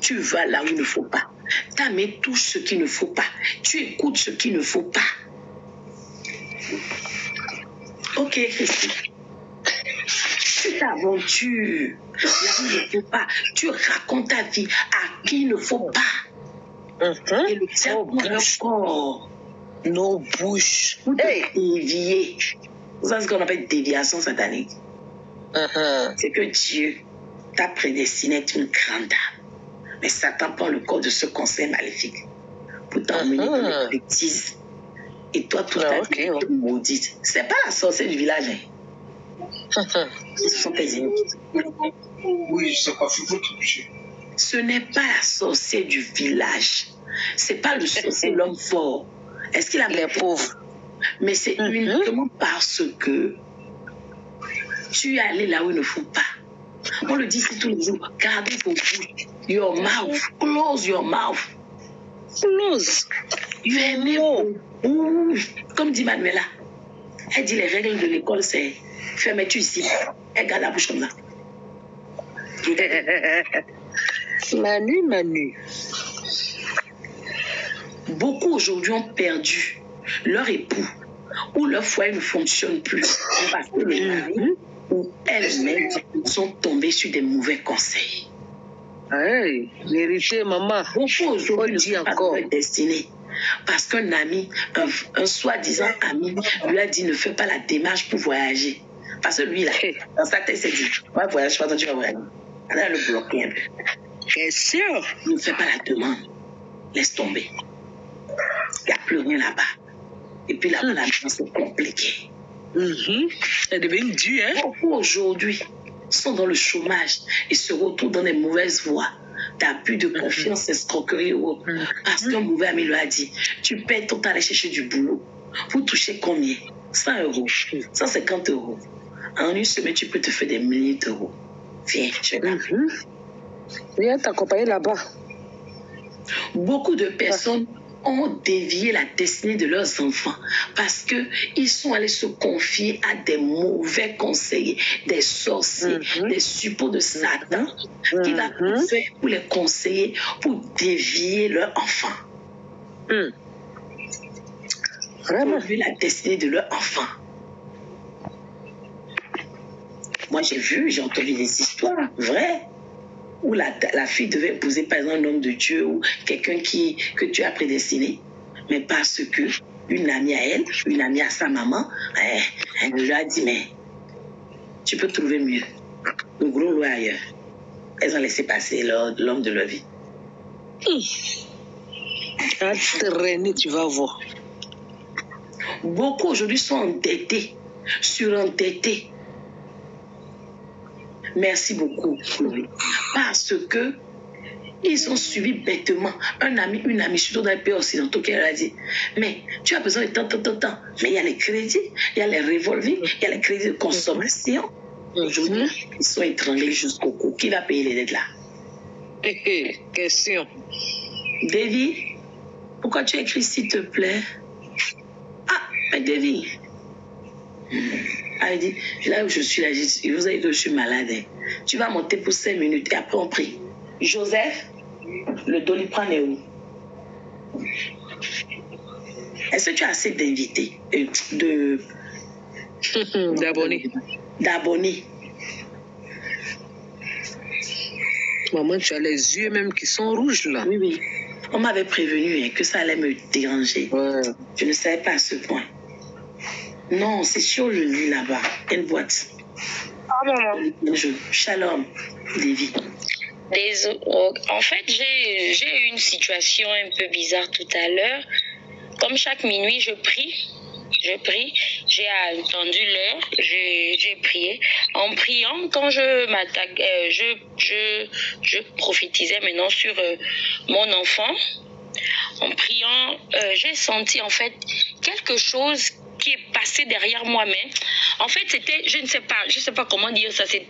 Tu vas là où il ne faut pas. Ta main touche ce qu'il ne faut pas. Tu écoutes ce qu'il ne faut pas. Ok, Christine. Tu t'aventures là où il ne faut pas. Tu racontes ta vie à qui il ne faut pas. Et le diable encore. Nos bouches. Pour te dévier. C'est ce qu'on appelle déviation satanique. C'est que Dieu t'a prédestiné à être une grande dame. Mais Satan prend le corps de ce conseil maléfique pour t'emmener dans les bêtises. Et toi, toute ta vie, tu es maudite. C'est pas la sorcière du village. Ce sont tes ennemis. Oui, je sais pas, c'est votre objet. Ce n'est pas la sorcière du village. C'est pas le sorcier, l'homme fort. Est-ce qu'il a les pauvres? Mais c'est uniquement parce que tu es allé là où il ne faut pas. On le dit ici tous les jours. Gardez vos bouches. Your mouth. Close your mouth. Close. Fermez vos bouches. Comme dit Manuela. Elle dit les règles de l'école, c'est fermez-tu ici. Elle garde la bouche comme ça. Manu. Beaucoup aujourd'hui ont perdu leur époux ou leur foyer ne fonctionne plus parce que le mari ou elles-mêmes sont tombées sur des mauvais conseils. Vérité, maman. Beaucoup aujourd'hui ne sont pas dans leur destinée parce qu'un ami, un soi-disant ami, lui a dit ne fais pas la démarche pour voyager. Parce que lui, là, dans sa tête, il s'est dit, moi, voyage, pas tu vas voyager. Alors, elle le bloquer un peu. Bien sûr. Ne fais pas la demande. Laisse tomber. Il n'y a plus rien là-bas. Et puis là-bas, la vie, c'est compliqué. Elle devient dure, hein? Beaucoup aujourd'hui sont dans le chômage et se retrouvent dans des mauvaises voies d'abus de confiance, escroquerie ou autre. Parce qu'un mauvais ami lui a dit, tu payes ton temps à aller chercher du boulot. Vous touchez combien? 100 €, 150 €. En une semaine, tu peux te faire des milliers d'euros. Viens, je vais Viens t'accompagner là-bas. Beaucoup de personnes ont dévié la destinée de leurs enfants parce qu'ils sont allés se confier à des mauvais conseillers, des sorciers, des suppôts de Satan, qui va tout faire pour les conseiller, pour dévier leur enfant. Vraiment. Pour la destinée de leur enfant. Moi, j'ai entendu des histoires vraies où la fille devait épouser par exemple un homme de Dieu ou quelqu'un que Dieu a prédestiné, mais parce que une amie à elle, une amie à sa maman, elle lui a dit, mais tu peux trouver mieux. Nous voulons louer ailleurs. Elles ont laissé passer l'homme de leur vie. À traîner, tu vas voir. Beaucoup aujourd'hui sont endettés, surendettés. Merci beaucoup, Chloé. Parce que ils ont suivi bêtement une amie, surtout dans les pays occidentaux, qui leur a dit, mais tu as besoin de tant. Mais il y a les crédits, il y a les revolving, il y a les crédits de consommation. Aujourd'hui, ils sont étranglés jusqu'au cou. Qui va payer les dettes là? Question. Davy, pourquoi tu as écrit s'il te plaît? Ah, mais Davy. Elle dit, là où je suis là, vous avez dit que je suis malade. Tu vas monter pour 5 minutes et après on prie. Joseph, le Doliprane est où? Est-ce que tu as assez d'invités? D'abonnés. Maman, tu as les yeux même qui sont rouges là. Oui. On m'avait prévenu que ça allait me déranger. Ouais. Je ne savais pas à ce point. Non, c'est sur le lit là-bas. Une boîte. Ah, maman. Shalom, Davy. En fait, j'ai eu une situation un peu bizarre tout à l'heure. Comme chaque minuit, je prie. J'ai entendu l'heure, j'ai prié. En priant, quand je prophétisais maintenant sur mon enfant. En priant, j'ai senti en fait quelque chose qui est passé derrière moi, mais en fait c'était, je ne sais pas comment dire ça, je ne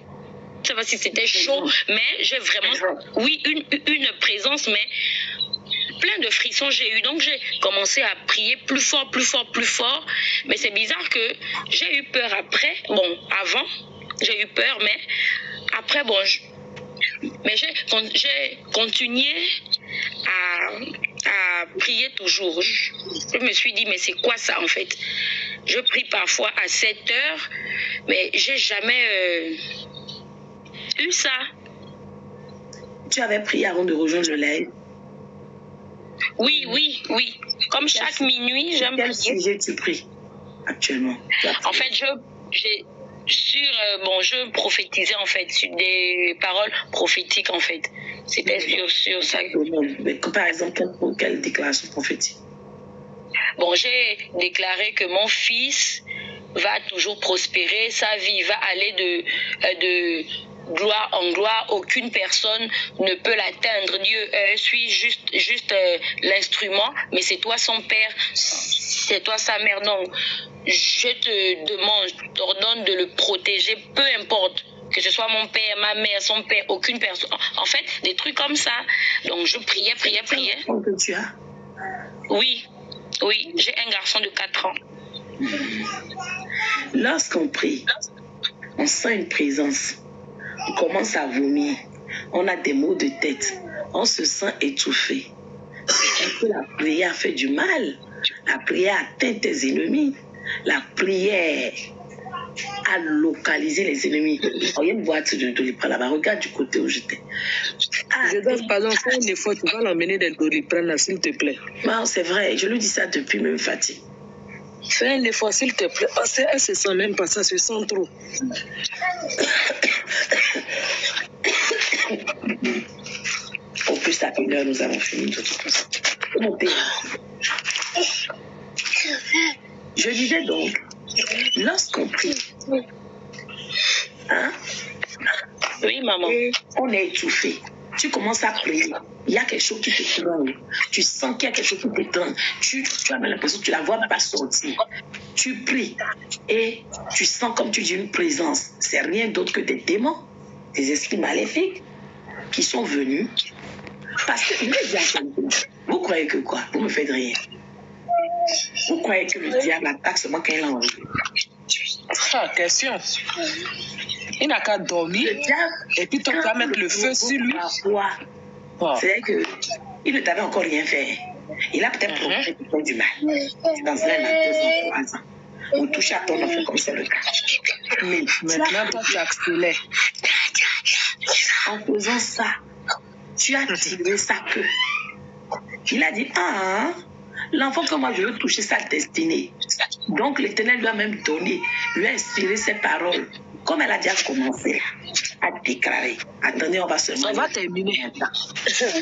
sais pas si c'était chaud, mais j'ai vraiment, oui, une présence, mais plein de frissons j'ai eu, donc j'ai commencé à prier plus fort, mais c'est bizarre que j'ai eu peur après, avant j'ai eu peur, mais après mais j'ai continué à prier toujours. Je me suis dit, mais c'est quoi ça en fait? Je prie parfois à 7 heures, mais j'ai jamais eu ça. Tu avais prié avant de rejoindre le live? Oui. Comme chaque minuit, j'aime prier. Quel sujet tu pries actuellement? En fait, je prophétisais en fait sur des paroles prophétiques en fait. C'était sur ça. Mais par exemple, quelle déclaration prophétique? J'ai déclaré que mon fils va toujours prospérer, sa vie va aller de gloire en gloire, aucune personne ne peut l'atteindre. Dieu suis juste l'instrument, mais c'est toi son père, c'est toi sa mère. Donc, je te demande, je t'ordonne de le protéger, peu importe. Que ce soit mon père, ma mère, son père, aucune personne. En fait, des trucs comme ça. Donc, je priais. Que tu as? Oui, j'ai un garçon de 4 ans. Lorsqu'on prie, on sent une présence. On commence à vomir. On a des maux de tête. On se sent étouffé. C'est parce que la prière fait du mal. La prière atteint tes ennemis. La prière a localisé les ennemis. Il y a une boîte de Doliprane là-bas. Regarde du côté où j'étais. Je donne pas d'enfant une fois, tu vas l'emmener des Doliprane, s'il te plaît. Non, c'est vrai. Je lui dis ça depuis même Fatih. Fais un effort, s'il te plaît. Parce qu'elle se sent même pas, ça se sent trop. Au plus à 1 heure, nous avons fini de toute façon. Je disais donc, lorsqu'on prie, oui, maman, on est étouffé. Tu commences à prier. Il y a quelque chose qui t'étrangle. Tu sens qu'il y a quelque chose qui t'étrangle. Tu as même l'impression que tu ne la vois pas sortir. Tu pries et tu sens, comme tu dis, une présence. C'est rien d'autre que des démons, des esprits maléfiques qui sont venus Parce que je vais dire à quelqu'un, vous croyez que quoi? Vous me faites rien. Vous croyez que le diable attaque seulement quand il a envie? Ah, question. Il n'a qu'à dormir. Le diable, Et puis toi, tu vas mettre le feu sur lui. C'est-à-dire qu'il ne t'avait encore rien fait. Il a peut-être provoqué du mal. C'est dans 1 an, 2 ans, 3 ans. Ou toucher à ton enfant comme c'est le cas. Mais maintenant, toi, tu accélères. En faisant ça, tu as tiré sa queue. Il a dit, l'enfant que moi je veux toucher sa destinée. Donc l'Éternel lui a même donné, lui a inspiré ses paroles. Comme elle a déjà commencé à déclarer. Attendez, on va seulement... On va terminer.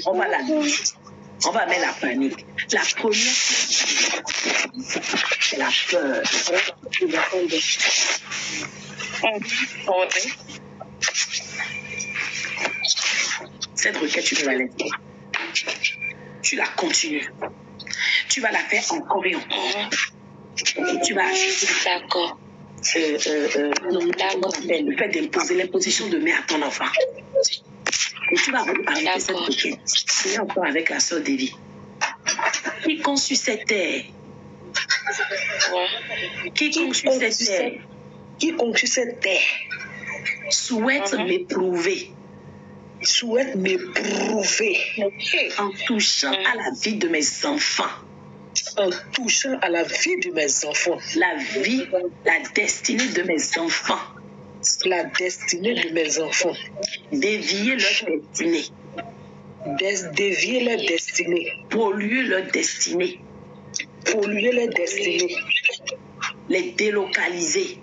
On va mettre la panique. La première, c'est la peur. Cette requête, tu peux la laisser. Tu la continues. Tu vas la faire encore et encore. Et tu vas acheter. D'accord. Le fait d'imposer l'imposition de main à ton enfant. Et tu vas arrêter cette requête. C'est encore avec la sœur Davy. Quiconque sur cette terre. Quiconque sur cette terre. Souhaite m'éprouver. En touchant à la vie de mes enfants. En touchant à la vie de mes enfants. La destinée de mes enfants. La destinée de mes enfants. Dévier leur destinée. Dévier leur destinée. Polluer leur destinée. Les délocaliser.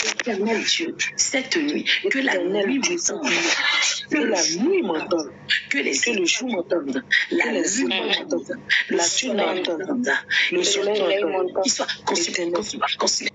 Éternel Dieu, cette nuit, que la nuit m'entende, que le jour m'entende, la lune m'entende, le soleil m'entende, qu'il soit consumé.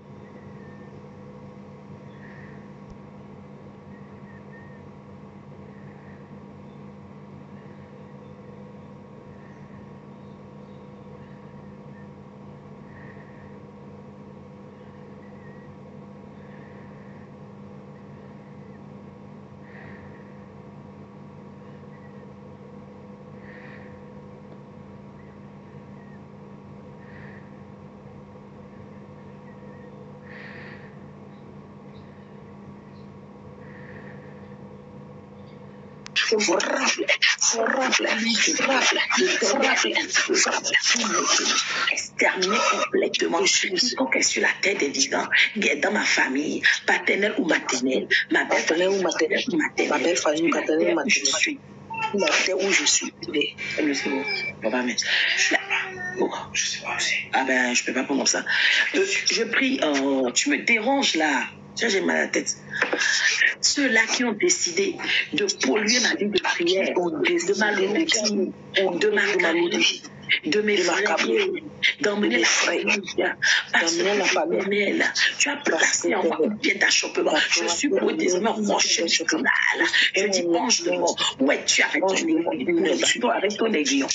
Exterminer complètement quiconque est sur la terre des vivants, dans ma famille, paternelle ou maternelle, ma belle famille ou maternelle, ma belle famille maternelle, je suis. La terre où je suis. Papa, mais je sais pas aussi. Ah ben, je peux pas prendre ça. Je prie, tu me déranges là. J'ai mal à la tête. Ceux-là qui ont décidé de polluer ma vie de prière, de ma routine, de ma maladie, de mes frères, d'emmener la famille, d'emmener la famille. Tu as placé en moi une pied d'achoppement. Je suis pour désormais rocher du scandale. Je dis, penche de mort. Où es-tu avec ton aiguillon? Avec ton aiguillon.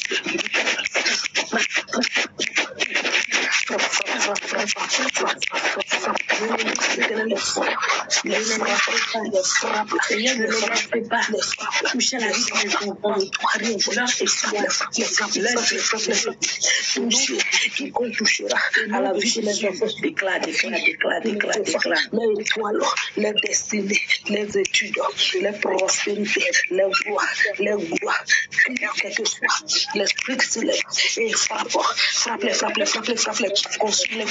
Seigneur, ne laissez pas toucher la vie de mes enfants. Leur quiconque touchera à la vie de mes enfants. Déclare. Les étoiles, les destinées, les études, les prospérités, les gloires, quel que soit l'esprit qui se lève et frappe-les. Consume-les.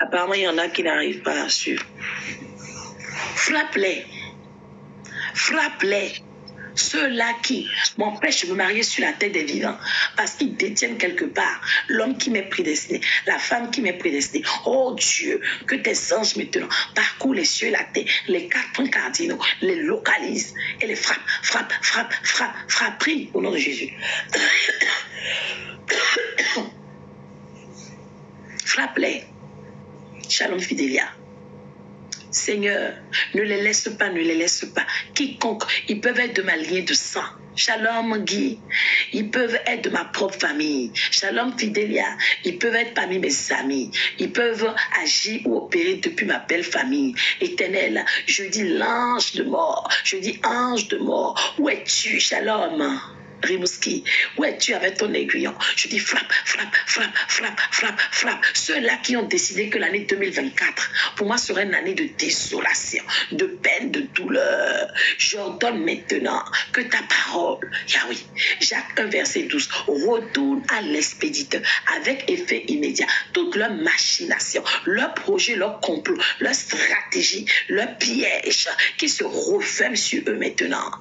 Apparemment, il y en a qui n'arrivent pas à suivre. Frappe-les. Ceux-là qui m'empêchent de me marier sur la terre des vivants parce qu'ils détiennent quelque part l'homme qui m'est prédestiné, la femme qui m'est prédestinée. Oh Dieu, que tes anges maintenant parcourent les cieux et la terre, les 4 points cardinaux, les localisent et les frappe. Prie au nom de Jésus. Frappe-les. Shalom Fidélia. Seigneur, ne les laisse pas, ne les laisse pas. Quiconque, ils peuvent être de ma lignée de sang. Shalom Guy, ils peuvent être de ma propre famille. Shalom Fidélia, ils peuvent être parmi mes amis. Ils peuvent agir ou opérer depuis ma belle famille. Éternel, je dis l'ange de mort, je dis ange de mort. Où es-tu, Shalom Rimouski, où es-tu avec ton aiguillon? Je dis frappe, frappe, frappe, frappe, frappe, frappe. Ceux-là qui ont décidé que l'année 2024, pour moi, serait une année de désolation, de peine, de douleur. J'ordonne maintenant que ta parole, Yahweh, Jacques 1, verset 12, retourne à l'expéditeur avec effet immédiat. Toute leur machination, leur projet, leur complot, leur stratégie, leur piège qui se referment sur eux maintenant.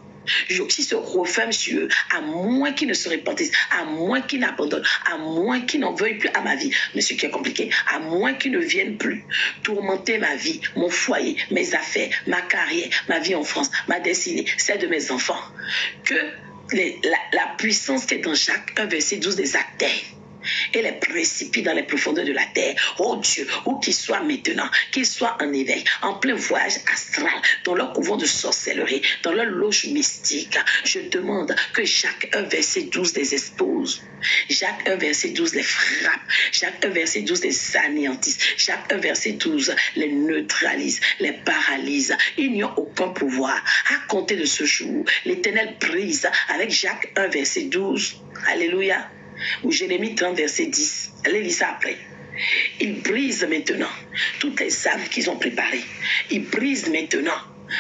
Qui se referme sur eux, à moins qu'ils ne se repentissent, à moins qu'ils n'abandonnent, à moins qu'ils n'en veuillent plus à ma vie. Mais ce qui est compliqué, à moins qu'ils ne viennent plus tourmenter ma vie, mon foyer, mes affaires, ma carrière, ma vie en France, ma destinée, celle de mes enfants. Que la puissance qui est dans Jacques 1, verset 12 les atteigne et les précipite dans les profondeurs de la terre. Oh Dieu, où qu'ils soient maintenant, qu'ils soient en éveil, en plein voyage astral, dans leur couvent de sorcellerie, dans leur loge mystique, je demande que Jacques 1, verset 12 les expose. Jacques 1, verset 12 les frappe. Jacques 1, verset 12 les anéantisse. Jacques 1, verset 12 les neutralise, les paralyse. Ils n'y ont aucun pouvoir. À compter de ce jour, l'Éternel brise avec Jacques 1, verset 12. Alléluia. Ou Jérémie 30, verset 10. Allez lire ça après. Ils brisent maintenant toutes les âmes qu'ils ont préparées. Ils brisent maintenant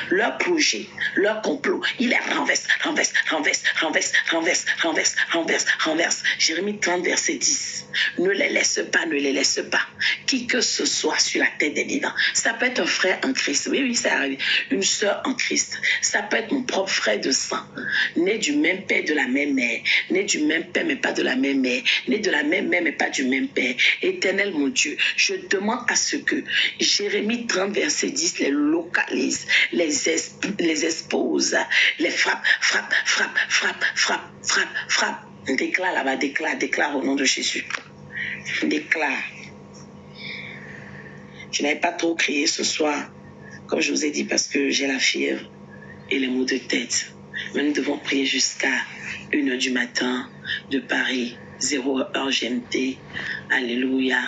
leur projet, leur complot. Ils les renversent, renversent, renversent, renversent, renversent, renversent, renversent, renversent. Jérémie 30, verset 10. Ne les laisse pas, ne les laisse pas. Qui que ce soit sur la tête des vivants. Ça peut être un frère en Christ. Oui, oui, ça arrive. Une sœur en Christ. Ça peut être mon propre frère de sang. Né du même père, de la même mère. Né du même père, mais pas de la même mère. Né de la même mère, mais pas du même père. Éternel, mon Dieu, je demande à ce que Jérémie 30, verset 10 les localise, les expose, les frappe, frappe, frappe, frappe, frappe, frappe, frappe. Déclare là-bas, déclare au nom de Jésus. Déclare. Je n'avais pas trop crié ce soir, comme je vous ai dit, parce que j'ai la fièvre et les maux de tête. Mais nous devons prier jusqu'à 1h du matin de Paris, 0h GMT, alléluia,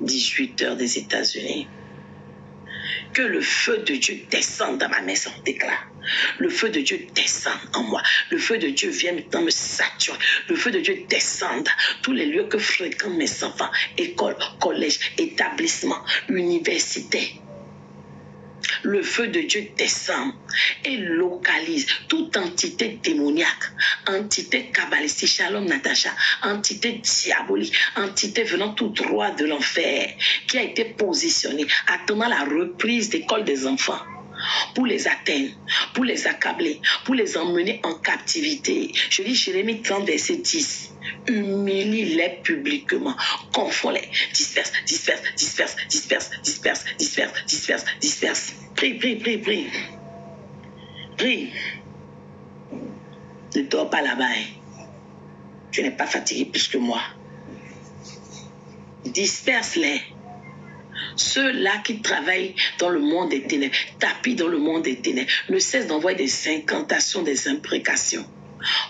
18h des États-Unis. Que le feu de Dieu descende dans ma maison, déclare. Le feu de Dieu descend en moi. Le feu de Dieu vient maintenant me saturer. Le feu de Dieu descend dans tous les lieux que fréquentent mes enfants. École, collège, établissement, université. Le feu de Dieu descend et localise toute entité démoniaque, entité kabbalistique, shalom Natacha, entité diabolique, entité venant tout droit de l'enfer, qui a été positionnée, attendant la reprise d'école des enfants, pour les atteindre, pour les accabler, pour les emmener en captivité. Je lis Jérémie 30, verset 10. Humilie-les publiquement, confonds-les, disperse, disperse, disperse, disperse, disperse, disperse, disperse, disperse. Prie, prie, prie, prie. Prie. Ne dors pas là-bas. Tu n'es pas fatigué plus que moi. Disperse-les. Ceux-là qui travaillent dans le monde des ténèbres, tapis dans le monde des ténèbres, ne cessent d'envoyer des incantations, des imprécations,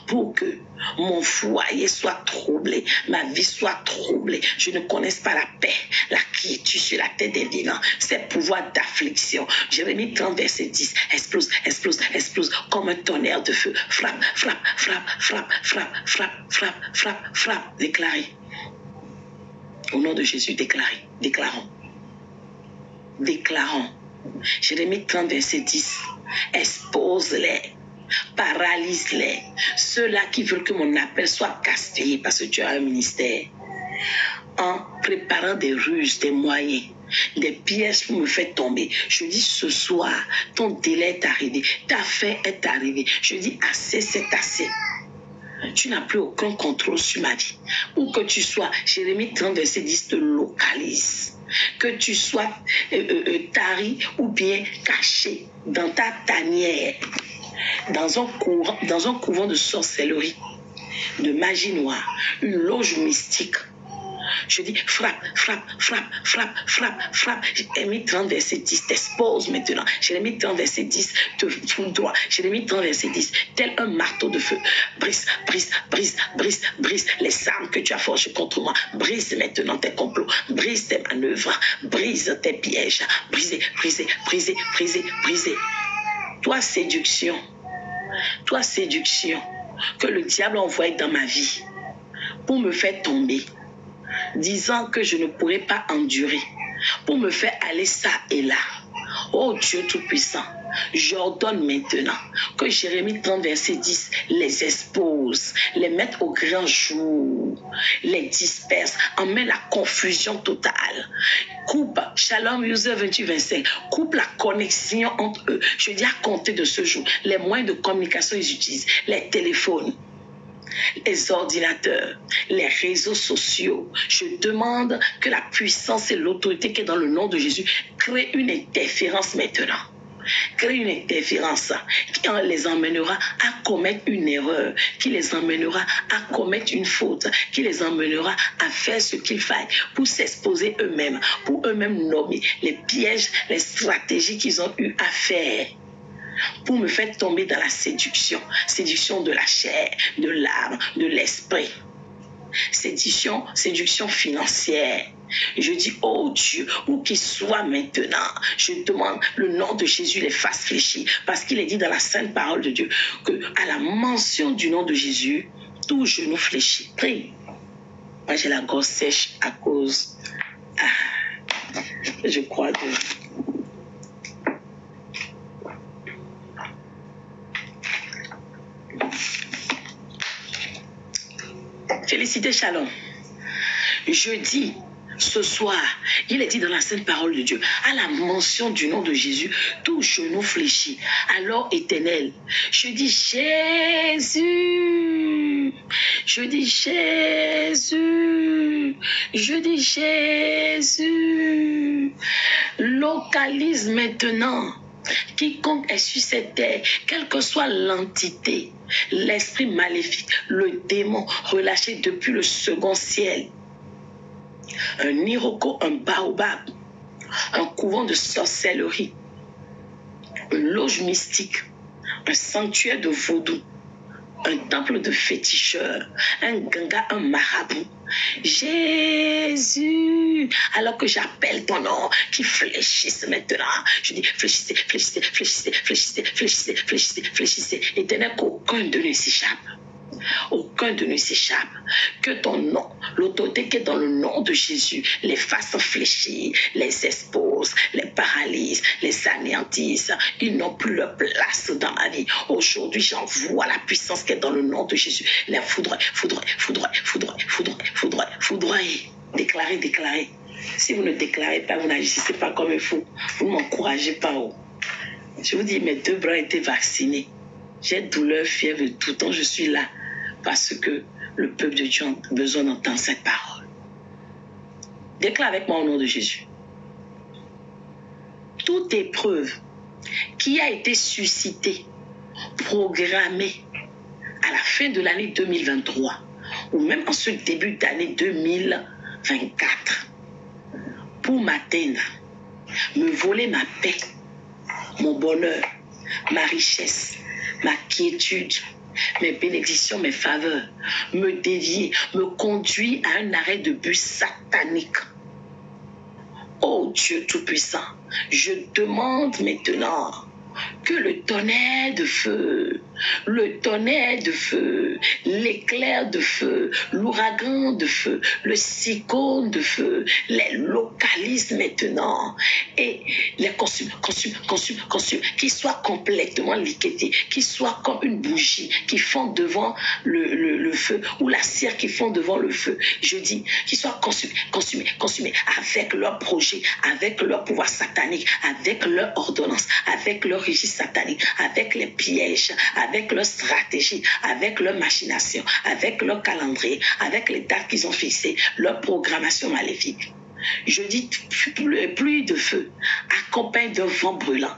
pour que mon foyer soit troublé, ma vie soit troublée, je ne connaisse pas la paix, la quiétude sur la tête des vivants, ces pouvoirs d'affliction. Jérémie 30, verset 10, explose, explose, explose, comme un tonnerre de feu, frappe, frappe, frappe, frappe, frappe, frappe, frappe, frappe, frappe, déclarez. Au nom de Jésus, déclarez, déclarons. Déclarons. Jérémie 30, verset 10. Expose-les. Paralyse-les. Ceux-là qui veulent que mon appel soit castré parce que tu as un ministère. En préparant des ruses, des moyens, des pièges pour me faire tomber. Je dis ce soir, ton délai est arrivé. Ta fin est arrivée. Je dis assez, c'est assez. Tu n'as plus aucun contrôle sur ma vie. Où que tu sois, Jérémie 30, verset 10 te localise. Que tu sois tari ou bien caché dans ta tanière, dans un couvent de sorcellerie, de magie noire, une loge mystique, Je dis frappe, frappe, frappe, frappe, frappe, frappe. J'ai mis 30 verset 10, t'expose maintenant. J'ai mis 30 verset 10, te foudroie. J'ai mis 30 verset 10, tel un marteau de feu. Brise, brise, brise, brise, brise les armes que tu as forgées contre moi. Brise maintenant tes complots, brise tes manœuvres, brise tes pièges. Brisez, brisez, brisez, brisez, brisez. Toi, séduction que le diable a envoyé dans ma vie pour me faire tomber, disant que je ne pourrais pas endurer, pour me faire aller ça et là. Oh Dieu Tout-Puissant, j'ordonne maintenant que Jérémie 30, verset 10 les expose, les mette au grand jour, les disperse, emmène la confusion totale. Coupe, Shalom User 28, 25, coupe la connexion entre eux. Je dis à compter de ce jour, les moyens de communication ils utilisent, les téléphones, les ordinateurs, les réseaux sociaux. Je demande que la puissance et l'autorité qui est dans le nom de Jésus crée une interférence maintenant. Crée une interférence qui les emmènera à commettre une erreur, qui les emmènera à commettre une faute, qui les emmènera à faire ce qu'il faille pour s'exposer eux-mêmes, pour eux-mêmes nommer les pièges, les stratégies qu'ils ont eu à faire, pour me faire tomber dans la séduction de la chair, de l'âme, de l'esprit. Séduction financière. Je dis, oh Dieu, où qu'il soit maintenant, je demande le nom de Jésus les fasse fléchir, parce qu'il est dit dans la sainte parole de Dieu que à la mention du nom de Jésus, tout genou fléchit. Prie. Moi j'ai la gorge sèche à cause, je crois que félicité Shalom. Je dis ce soir, il est dit dans la sainte parole de Dieu, à la mention du nom de Jésus, tout genou fléchit. Alors Éternel, je dis Jésus, je dis Jésus, je dis Jésus. Localise maintenant quiconque est sur cette terre, quelle que soit l'entité, l'esprit maléfique, le démon relâché depuis le second ciel, un iroko, un baobab, un couvent de sorcellerie, une loge mystique, un sanctuaire de vaudou, un temple de féticheurs, un ganga, un marabout. Jésus, alors que j'appelle ton nom, qui fléchisse maintenant. Je dis fléchissez, fléchissez, fléchissez, fléchissez, fléchissez, fléchissez, fléchissez. Éternel, qu'aucun de nous s'échappe. Aucun de nous s'échappe. Que ton nom, l'autorité qui est dans le nom de Jésus, les fasse fléchir, les expose, les paralyse, les anéantisse. Ils n'ont plus leur place dans ma vie. Aujourd'hui, j'envoie la puissance qui est dans le nom de Jésus. Les foudroie, foudroie, foudroie, foudroie, foudroie, foudroie, foudroie. Déclarez, déclarez. Si vous ne déclarez pas, vous n'agissez pas comme il faut. Vous ne m'encouragez pas. Je vous dis, mes 2 bras étaient vaccinés. J'ai douleur, fièvre, tout le temps je suis là. Parce que le peuple de Dieu a besoin d'entendre cette parole. Déclare avec moi au nom de Jésus. Toute épreuve qui a été suscitée, programmée à la fin de l'année 2023 ou même en ce début d'année 2024 pour m'atteindre, me voler ma paix, mon bonheur, ma richesse, ma quiétude, mes bénédictions, mes faveurs, me dévier, me conduire à un arrêt de but satanique. Oh Dieu Tout-Puissant, je demande maintenant que le tonnerre de feu, l'éclair de feu, l'ouragan de feu, le cyclone de feu, les localise maintenant et les consume, qu'ils soient complètement liquidés, qu'ils soient comme une bougie qui fond devant le feu ou la cire qui fond devant le feu. Je dis qu'ils soient consumés avec leur projet, avec leur pouvoir satanique, avec leur ordonnance, avec leur régime satanique, avec les pièges, avec leur stratégie, avec leur machination, avec leur calendrier, avec les dates qu'ils ont fixées, leur programmation maléfique. Je dis pluie de feu, accompagne d'un vent brûlant.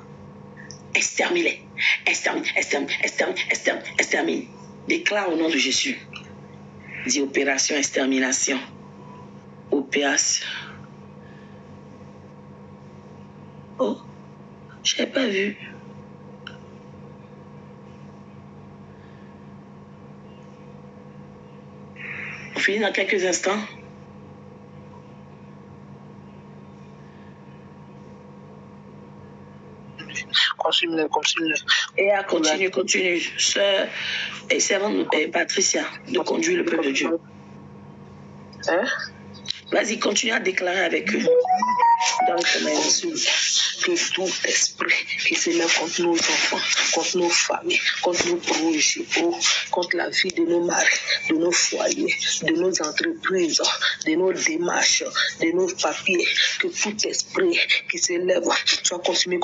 Extermine-les. Extermine. Déclare au nom de Jésus. Dis opération extermination. l'opération. Oh, je n'avais pas vu. On finit dans quelques instants. Continue. Et à continue. Sœur et servante Patricia de conduire le peuple de Dieu. Hein? Vas-y, continue à déclarer avec eux. Dans le Que tout esprit qui s'élève contre nos enfants, contre nos familles, contre nos projets, contre la vie de nos maris, de nos foyers, de nos entreprises, de nos démarches, de nos papiers, que tout esprit qui s'élève soit consumé.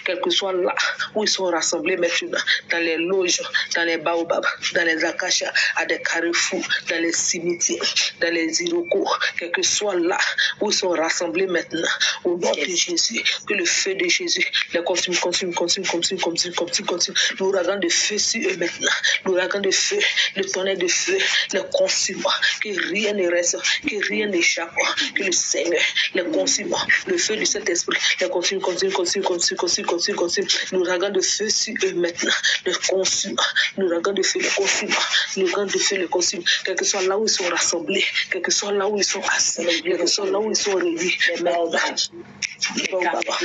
Quel que soit là où ils sont rassemblés maintenant, dans les loges, dans les baobabs, dans les akashas, à des carrefours, dans les cimetières, dans les irokos, quel que soit là où ils sont rassemblés maintenant, au nom de Jésus, que le feu de Jésus les consume. L'ouragan de feu sur eux maintenant, l'ouragan de feu, le tonnerre de feu les consume, que rien ne reste, que rien n'échappe, que le Seigneur les consume, le feu de cet esprit les consume. L'ouragan de feu sur eux maintenant, les consume, l'ouragan de feu les consume, l'ouragan de feu les consume, quel que soit là où ils sont rassemblés, quel que soit là où ils sont assis, quel que soit là où ils sont réunis, les carrefours,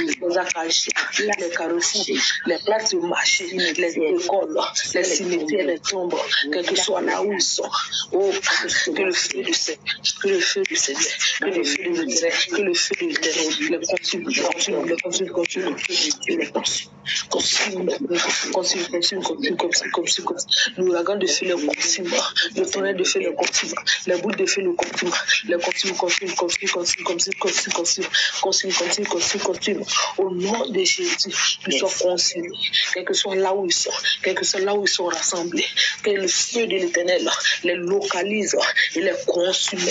les places de marché, les écoles, les cimetières, les tombes, quel que soit là où ils sont, que le feu du Seigneur, que le feu du Seigneur, que le feu du Seigneur, que le feu du Seigneur les consume. L'ouragan de feu les consume, le tonnerre de feu les consume, les boules de feu les consume, les consume. Au nom de Jésus, qu'ils soient consumés, quel que soit là où ils sont, quel que soit là où ils sont rassemblés, que le feu de l'Éternel les localise et les consume.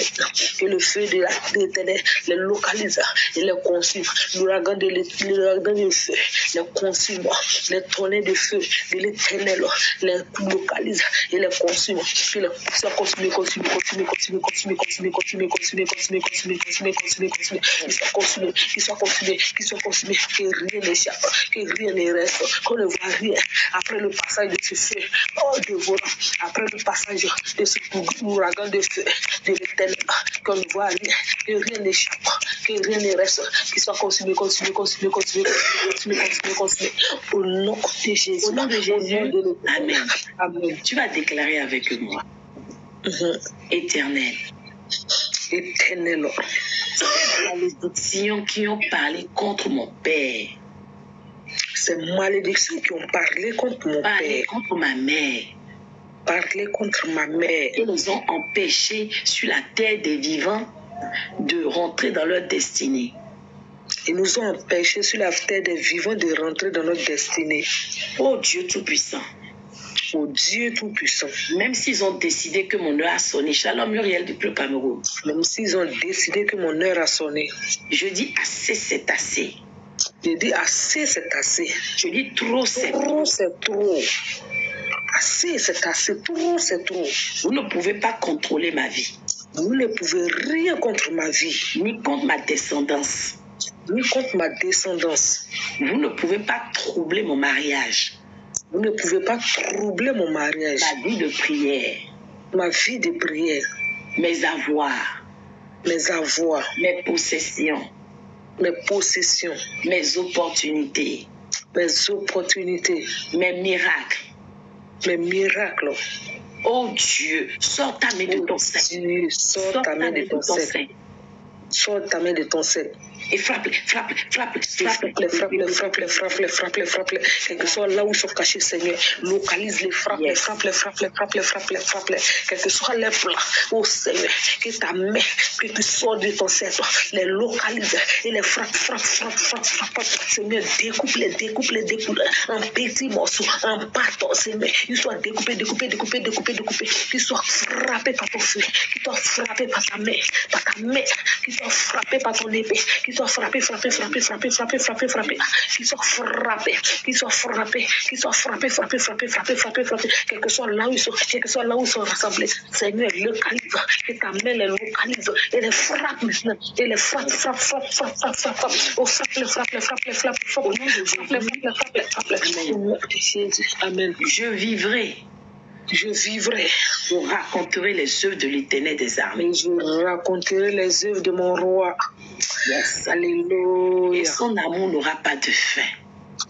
Que le feu de l'Éternel les localise et les consume. L'ouragan de feu les consume. Les tonnerres de feu de l'Éternel les localise et les consume. Qu'ils soient consumés. Qu'ils soient consumés, que rien n'échappe, que rien ne reste, qu'on ne voit rien après le passage de ce feu, dévorant, après le passage de ce ouragan de feu de l'Éternel, qu'on ne voit rien, que rien n'échappe, que rien ne reste, qu'il soit consumé. Au nom de Jésus. Au nom de Jésus. Amen. Amen. Tu vas déclarer avec moi. Éternel. Ces malédictions qui ont parlé contre mon père. Ces malédictions qui ont parlé contre mon père. Contre ma mère. Parlé contre ma mère. Ils nous ont empêchés sur la terre des vivants de rentrer dans leur destinée. Ils nous ont empêchés sur la terre des vivants de rentrer dans notre destinée. Oh Dieu Tout-Puissant. Oh Dieu Tout-Puissant. Même s'ils ont décidé que mon heure a sonné, Shalom Muriel du Plus Cameroun. Même s'ils ont décidé que mon heure a sonné. Je dis assez, c'est assez. Je dis assez, c'est assez. Je dis trop, c'est trop. C'est trop. Assez, c'est assez. Trop, c'est trop. Vous ne pouvez pas contrôler ma vie. Vous ne pouvez rien contre ma vie. Ni contre ma descendance. Ni contre ma descendance. Vous ne pouvez pas troubler mon mariage. Vous ne pouvez pas troubler mon mariage. Ma vie de prière. Ma vie de prière. Mes avoirs. Mes avoirs. Mes possessions. Mes possessions. Mes opportunités. Mes opportunités. Mes miracles. Mes miracles. Oh Dieu, sors ta main de ton sein. Sors ta main de ton sein. Sors ta main de ton sein. Et frappe-les. Quel que soit là où ils sont cachés, Seigneur, localise-les, frappe-les. Quel que soit les plans, oh Seigneur, que ta main, que tu sors de ton sein, les localise et les frappe. Seigneur, découpe-les en petits morceaux, en bâtons, Seigneur. Ils soient découpés. Qu'ils soient frappés par ton feu, qu'ils soient frappés par ta main, qu'ils soient frappés par ton épée, qu'ils qu'il soit frappé, frappé, frappé, frappé, frappé, frappé, frappé, qu'il soit frappé, qu'il soit frappé, qu'il soit frappé, frappé, frappé, frappé, frappé, frappé, quel que soit là où ils sont, quel que soit là où ils sont rassemblés, Seigneur, localise, que ta main les localise, et les frappe maintenant, et les frappe, frappe, frappe, frappe, frappe, frappe, frappe, oh, frappe, les frappe, les frappe, les frappe, frappe, au nom de Jésus, frappe, les frappe, les frappe, les frappe, au nom de Jésus, amen. Je vivrai pour raconter les œuvres de l'Éternel des armées. Et je raconterai les œuvres de mon roi. Yes. Alléluia. Et son amour n'aura pas de fin.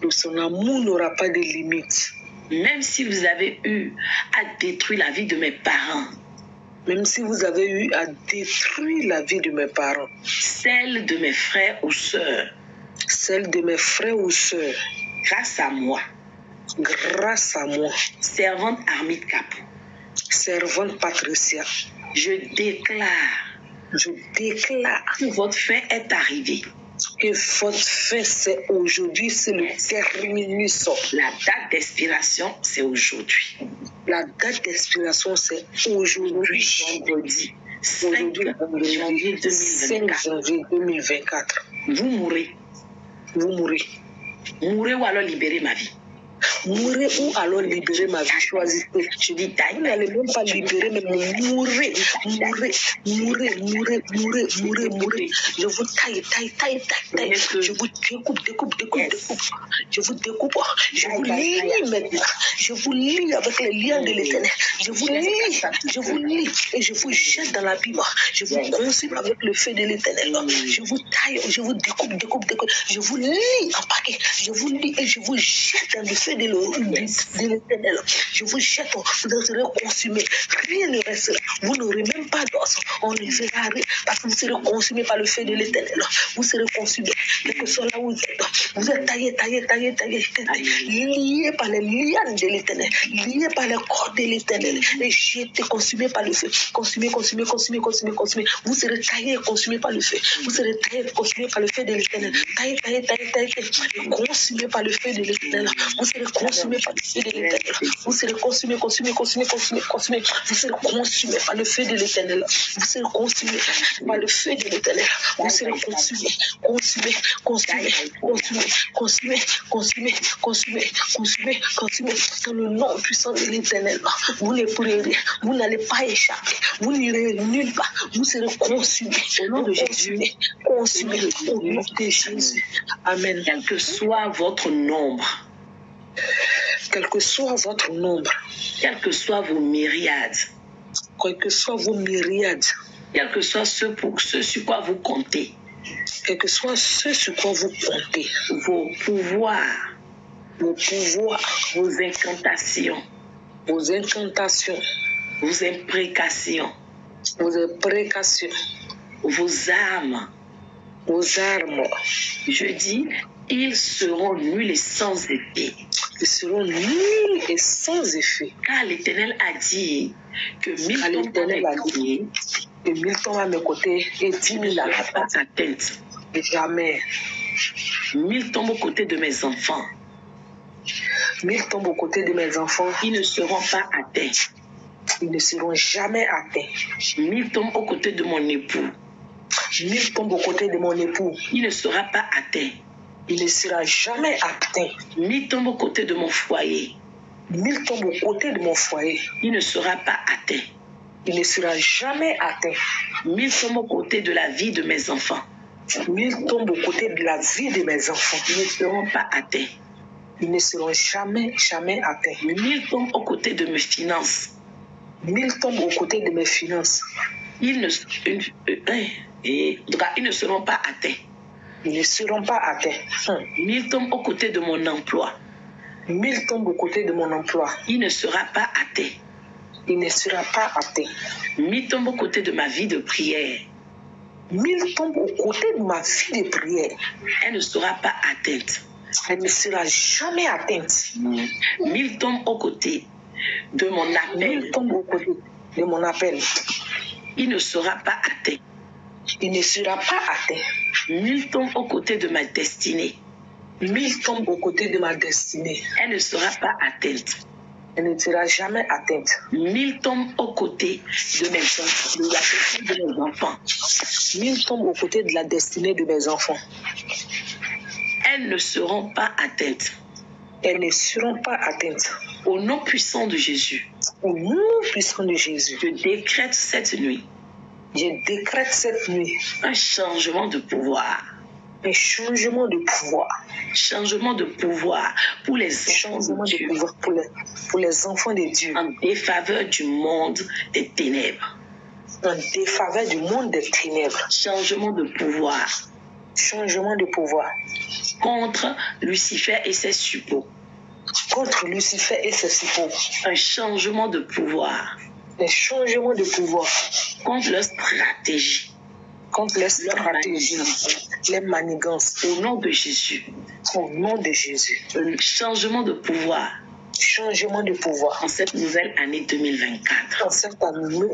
Et son amour n'aura pas de limite. Même si vous avez eu à détruire la vie de mes parents, même si vous avez eu à détruire la vie de mes parents, celle de mes frères ou sœurs, celle de mes frères ou sœurs, grâce à moi, servante Armit Capou, servante Patricia, je déclare que votre fin est arrivée. Et votre fin, c'est aujourd'hui, c'est le terminus. La date d'expiration, c'est aujourd'hui. La date d'expiration, c'est aujourd'hui. Vendredi. 5 janvier 2024. Vous mourrez. Mourrez ou alors libérez ma vie. Mourrez ou alors libérer ma vie. Choisissez. Je dis taille. Vous n'allez même pas libérer, mais mourrez. Je vous taille. Je vous découpe. Je vous découpe. Je vous lie maintenant. Je vous lie avec les liens de l'Éternel. Je vous lie et je vous jette dans l'abîme. Je vous consume avec le feu de l'Éternel. Je vous taille, je vous découpe. Je vous lie en paquet. Je vous lie et je vous jette dans le feu de l'Éternel. Je vous jette, vous serez consumés. Rien ne restera. Vous n'aurez même pas d'os. On ne verra rien parce que vous serez consumés par le feu de l'Éternel. Vous serez consumés. Quel que soit là où vous êtes taillés, liés par les lianes de l'Éternel, liés par les cordes de l'Éternel, et jetés, consumés par le feu. Consumés. Vous serez taillés, consumés par le feu. Vous serez taillés, consumés par le feu de l'Éternel. Taillés, consumés par le feu de l'Éternel. Vous serez consumés par le feu de l'Éternel. Vous serez consumés. Vous serez consumés par le feu de l'Éternel. Vous serez consumés par le feu de l'Éternel. Vous serez consumés dans le nom puissant de l'Éternel. Vous ne pourrez rien. Vous n'allez pas échapper. Vous n'irez nulle part. Vous serez consumés. Au nom de Jésus. Consumés au nom de Jésus. Amen. Quel que soit votre nombre. Quel que soit votre nombre. Quels que soient vos myriades. Quel que soit vos myriades. Quel que soit ce sur quoi vous comptez. Quel que soit ce sur quoi vous comptez. Vos pouvoirs. Vos incantations. Vos imprécations. Vos armes. Je dis, ils seront nuls et sans effet. Ils seront nuls et sans effet. Car l'Éternel a dit que 1000 tombent à mes côtés et 10 000 à la atteinte. Jamais. 1000 tombent aux côtés de mes enfants. 1000 tombent aux côtés de mes enfants. Ils ne seront pas atteints. Ils ne seront jamais atteints. 1000 tombent aux côtés de mon époux. 1000 tombent aux côtés de mon époux. Il ne sera pas atteint. Il ne sera jamais atteint. 1000 tombent aux côtés de mon foyer. 1000 tombent aux côtés de mon foyer. Il ne sera pas atteint. Il ne sera jamais atteint. 1000 tombent aux côtés de la vie de mes enfants. 1000 tombent aux côtés de la vie de mes enfants. Ils ne seront pas atteints. Ils ne seront jamais atteints. 1000 tombent aux côtés de mes finances. 1000 tombent aux côtés de mes finances. Ils ne seront pas atteints. Ils ne seront pas atteints. 1000 tombent aux côtés de mon emploi. 1000 tombent aux côtés de mon emploi. Il ne sera pas atteint. Il ne sera pas atteint. 1000 tombent aux côtés de ma vie de prière. 1000 tombent aux côtés de ma vie de prière. Elle ne sera pas atteinte. Elle ne sera jamais atteinte. 1000 tombent aux côtés de mon appel. 1000 tombent aux côtés de mon appel. Il ne sera pas atteint. Il ne sera pas atteint. 1000 tombent aux côtés de ma destinée. 1000 tombent aux côtés de ma destinée. Elle ne sera pas atteinte. Elle ne sera jamais atteinte. 1000 tombent aux côtés de mes enfants, de la destinée de mes enfants. 1000 tombent aux côtés de la destinée de mes enfants. Elles ne seront pas atteintes. Elles ne seront pas atteintes. Au nom puissant de Jésus. Au nom puissant de Jésus. Je décrète cette nuit. Je décrète cette nuit. Un changement de pouvoir. Un changement de pouvoir. Changement de pouvoir pour les enfants Changement de Dieu. de pouvoir pour les enfants de Dieu. En défaveur du monde des ténèbres. En défaveur du monde des ténèbres. Changement de pouvoir. Changement de pouvoir. Contre Lucifer et ses suppôts. Contre Lucifer et ses suppôts. Un changement de pouvoir. Un changement de pouvoir. Contre leur stratégie. Contre les stratégies, les manigances. Au nom de Jésus. Au nom de Jésus. Un changement de pouvoir. Changement de pouvoir. En cette nouvelle année 2024. En cette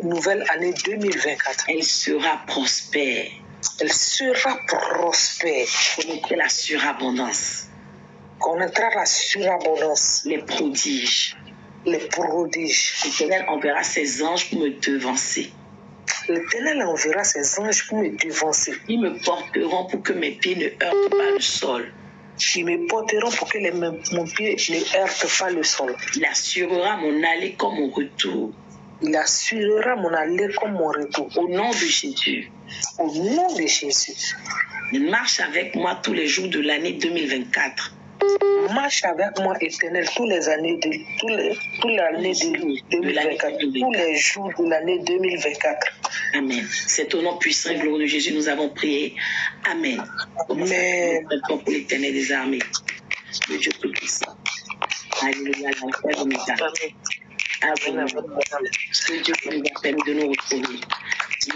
nouvelle année 2024. Elle sera prospère. Elle sera prospère. Connaîtra la surabondance. Connaîtra la surabondance. Les prodiges. Les prodiges. L'Éternel enverra ses anges pour me devancer. L'Éternel enverra ses anges pour me devancer. Ils me porteront pour que mes pieds ne heurtent pas le sol. Ils me porteront pour que mon pied ne heurte pas le sol. Il assurera mon aller comme mon retour. Il assurera mon aller comme mon retour. Au nom de Jésus. Au nom de Jésus. Il marche avec moi tous les jours de l'année 2024. Marche avec moi, Éternel, toute l'année de 2024. Tous les jours de l'année 2024. Amen. C'est au nom puissant et glorieux de Jésus nous avons prié. Amen. Amen. Pour l'Éternel des armées. Le Dieu tout-puissant. Alléluia. Amen. Le Dieu qui nous a permis de nous retrouver.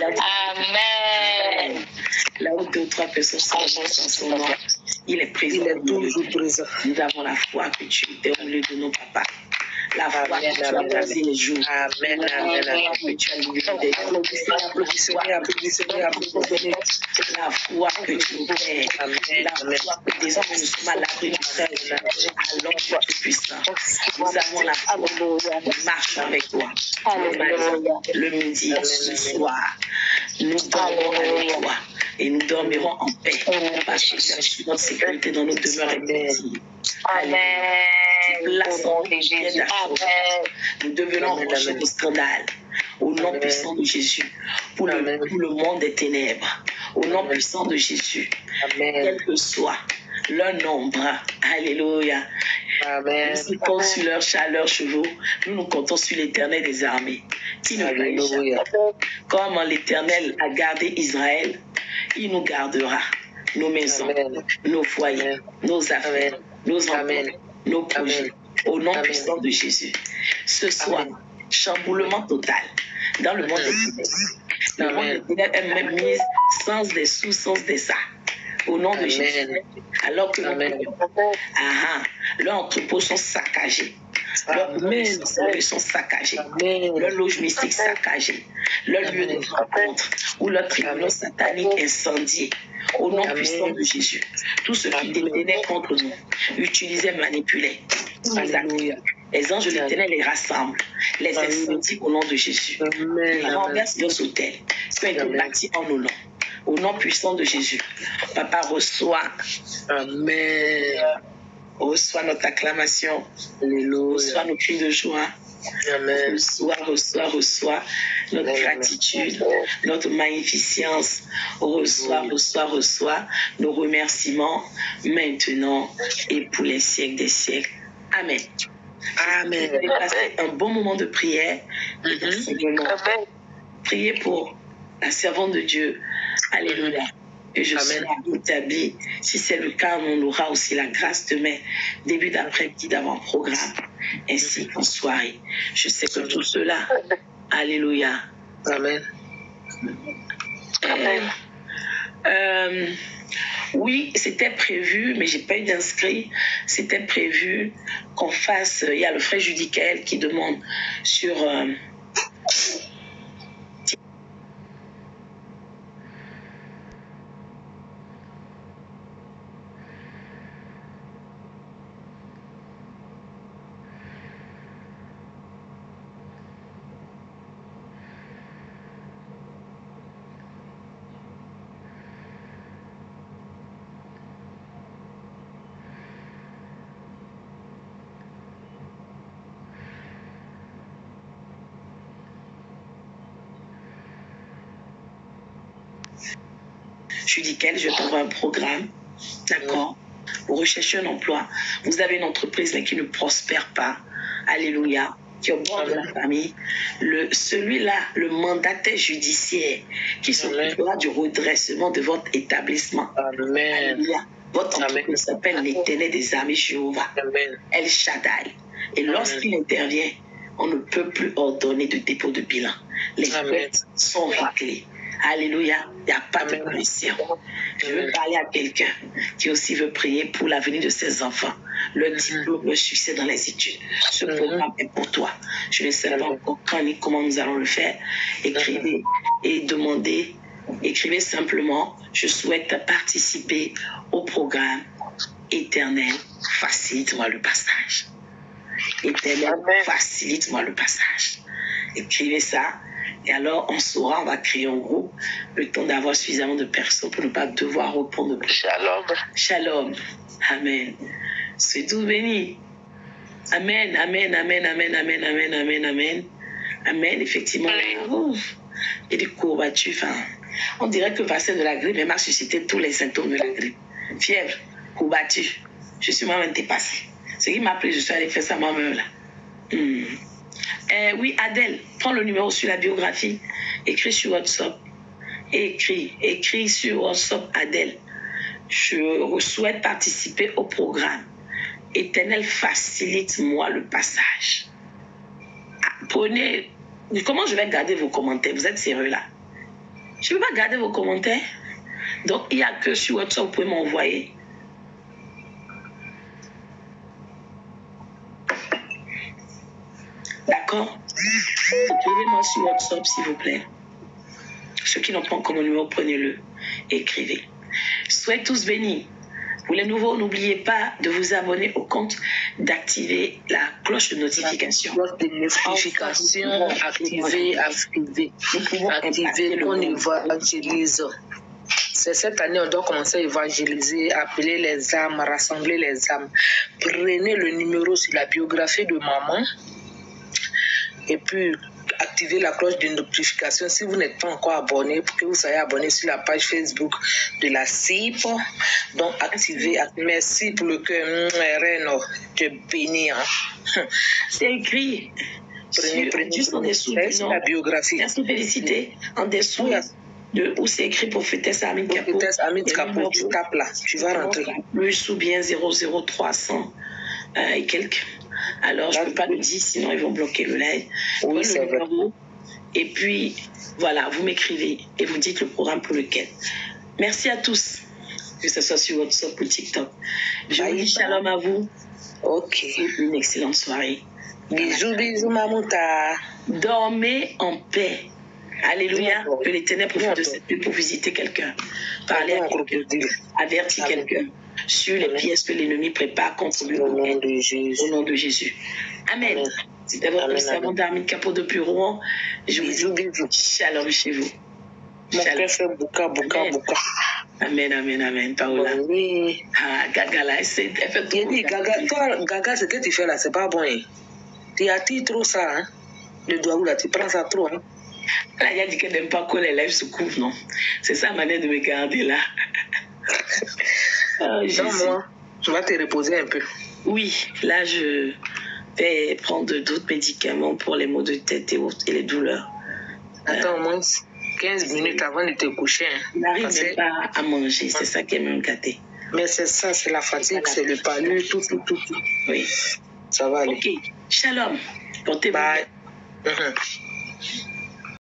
Amen. Là où 2 ou 3 personnes sont en son nom, il est présent. Il est toujours présent. Nous avons la foi que tu étais au milieu de nos papas. La foi que tu as brisé les jours. Amen. Amen. Que tu as libéré des jours. La foi que tu nous fais. La foi que désormais nous sommes à l'abri du frère. Alors tu es puissant. Nous avons la foi. On marche avec toi. Le midi, ce soir, nous dormirons avec toi. Et nous dormirons en paix. Parce que tu as notre sécurité dans nos demeures et Amen. Place en Jésus. Nous devenons rocher de scandale. Au nom puissant de Jésus. Pour le monde des ténèbres. Au nom puissant de Jésus. Quel que soit leur nombre. Alléluia. Amen. Nous comptons sur leur chaleur, chevaux. Nous comptons sur l'Éternel des armées. Qui nous Alléluia. Comme l'Éternel a gardé Israël, il nous gardera. Nos maisons, nos foyers, nos affaires, nos emplois, nos projets. Au nom puissant de Jésus. Ce soir, chamboulement total dans le monde des ténèbres. Le monde des ténèbres est même mis sans des sous, sans des ça. Au nom de Jésus. Alors que leurs entrepôts sont saccagés. Leurs services sont saccagés. Leurs loges mystiques saccagés. Leurs lieux de rencontre ou leurs tribunaux sataniques incendiés. Au nom puissant de Jésus. Tout ce qui détenait contre nous, utilisait, manipulait. Les anges de l'Éternel les rassemblent, les incendient au nom de Jésus. Ils renversent leurs autels qui ont été bâtis en nos noms. Au nom puissant de Jésus. Papa, reçoit. Amen. Reçois notre acclamation. Alléluia. Reçois nos cris de joie. Amen. Reçois notre gratitude, notre magnificence. Reçois nos remerciements maintenant et pour les siècles des siècles. Amen. Amen. Vous allez passer un bon moment de prière. Priez pour la servante de Dieu. Alléluia. Et je suis établi. Si c'est le cas, on aura aussi la grâce demain, début d'après-midi, d'avant-programme, ainsi qu'en soirée. Je sais que tout cela, alléluia. Amen. Oui, c'était prévu, mais j'ai pas eu d'inscrit. C'était prévu qu'on fasse. Il y a le frère Judicaël qui demande sur. Je lui dis qu'elle, je vais prendre un programme. D'accord. Vous recherchez un emploi. Vous avez une entreprise mais qui ne prospère pas. Alléluia. Qui est au bord de la famille. Celui-là, le mandataire judiciaire qui s'occupera du redressement de votre établissement. Amen. Alléluia. Votre entreprise s'appelle l'Éternel des armées Jéhovah. Amen. El Shaddai. Et lorsqu'il intervient, on ne peut plus ordonner de dépôt de bilan. Les dettes sont réglées. Alléluia. Il n'y a pas de pression. Je veux parler à quelqu'un qui aussi veut prier pour l'avenir de ses enfants. Le diplôme, le succès dans les études. Ce programme est pour toi. Je ne sais pas encore quand ni comment nous allons le faire. Écrivez et demandez. Écrivez simplement, je souhaite participer au programme Éternel, facilite-moi le passage. Éternel, facilite-moi le passage. Écrivez ça. Et alors, on saura, on va créer un groupe, le temps d'avoir suffisamment de personnes pour ne pas devoir répondre. Shalom. Shalom. Amen. C'est tout béni. Amen, amen, amen, amen, amen, amen, amen, amen. Amen, effectivement. Et des courbatures, on dirait que le vaccin de la grippe m'a suscité tous les symptômes de la grippe. Fièvre, courbature. Je suis moi-même dépassée. Ce qui m'a plu, je suis allée faire ça moi-même là. Oui, Adèle, prends le numéro sur la biographie, écris sur WhatsApp, écris sur WhatsApp, Adèle. Je souhaite participer au programme. Éternel, facilite-moi le passage. Prenez. Comment je vais garder vos commentaires? Vous êtes sérieux là? Je ne peux pas garder vos commentaires. Donc, il n'y a que sur WhatsApp, vous pouvez m'envoyer. D'accord? Écrivez-moi sur WhatsApp, s'il vous plaît. Ceux qui n'ont pas encore mon numéro, prenez-le. Écrivez. Soyez tous bénis. Pour les nouveaux, n'oubliez pas de vous abonner au compte, d'activer la cloche de notification. La cloche de notification, activez. Activez qu'on évangélise. C'est cette année, on doit commencer à évangéliser, appeler les âmes, rassembler les âmes. Prenez le numéro sur la biographie de maman. Et puis, activez la cloche de notification si vous n'êtes pas encore abonné, pour que vous soyez abonné sur la page Facebook de la CIP. Donc, activez. Merci pour le cœur. Reine, te bénir. C'est écrit. Prenez juste en dessous la biographie. Merci, félicité. En dessous, où c'est écrit prophétesse Amine Capo. Prophétesse Amine Capo, tu tapes là. Tu vas rentrer. Plus ou bien 00300 et quelques. Alors, je ne peux pas le dire, sinon ils vont bloquer le live. Oui, c'est vrai. Et puis, voilà, vous m'écrivez et vous dites le programme pour lequel. Merci à tous, que ce soit sur WhatsApp ou TikTok. Je vous dis shalom à vous. Ok. Une excellente soirée. Bisous, bisous, Mamouta. Dormez en paix. Alléluia. Que l'Éternel profite de cette nuit pour visiter quelqu'un. Parler à quelqu'un. Avertir quelqu'un sur les pièces que l'ennemi prépare contre lui. Au nom de Jésus. Amen. C'était votre servant d'Armin Capo depuis Rouen. Je vous dis shalom chez vous. Mon cœur fait bouka. Amen, amen, amen. Paola. Oui. Ah, Gaga là, elle fait tout. Gaga, ce que tu fais là, c'est pas bon. Hein. Tu attires trop ça. Hein. Le doigt là, tu prends ça trop. Hein. Là, il a dit qu'elle n'aime pas que les lèvres se couvrent, non? C'est ça la manière de me garder là. Moi, je vais te reposer un peu. Oui, là, je vais prendre d'autres médicaments pour les maux de tête et les douleurs. Attends, au moins 15 minutes avant de te coucher. Hein. Il n'arrive même pas à manger, c'est ça qui est même gâté. Mais c'est ça, c'est la fatigue, voilà. C'est le palud, tout. Oui. Ça va aller. Ok, shalom. Portez-vous bien.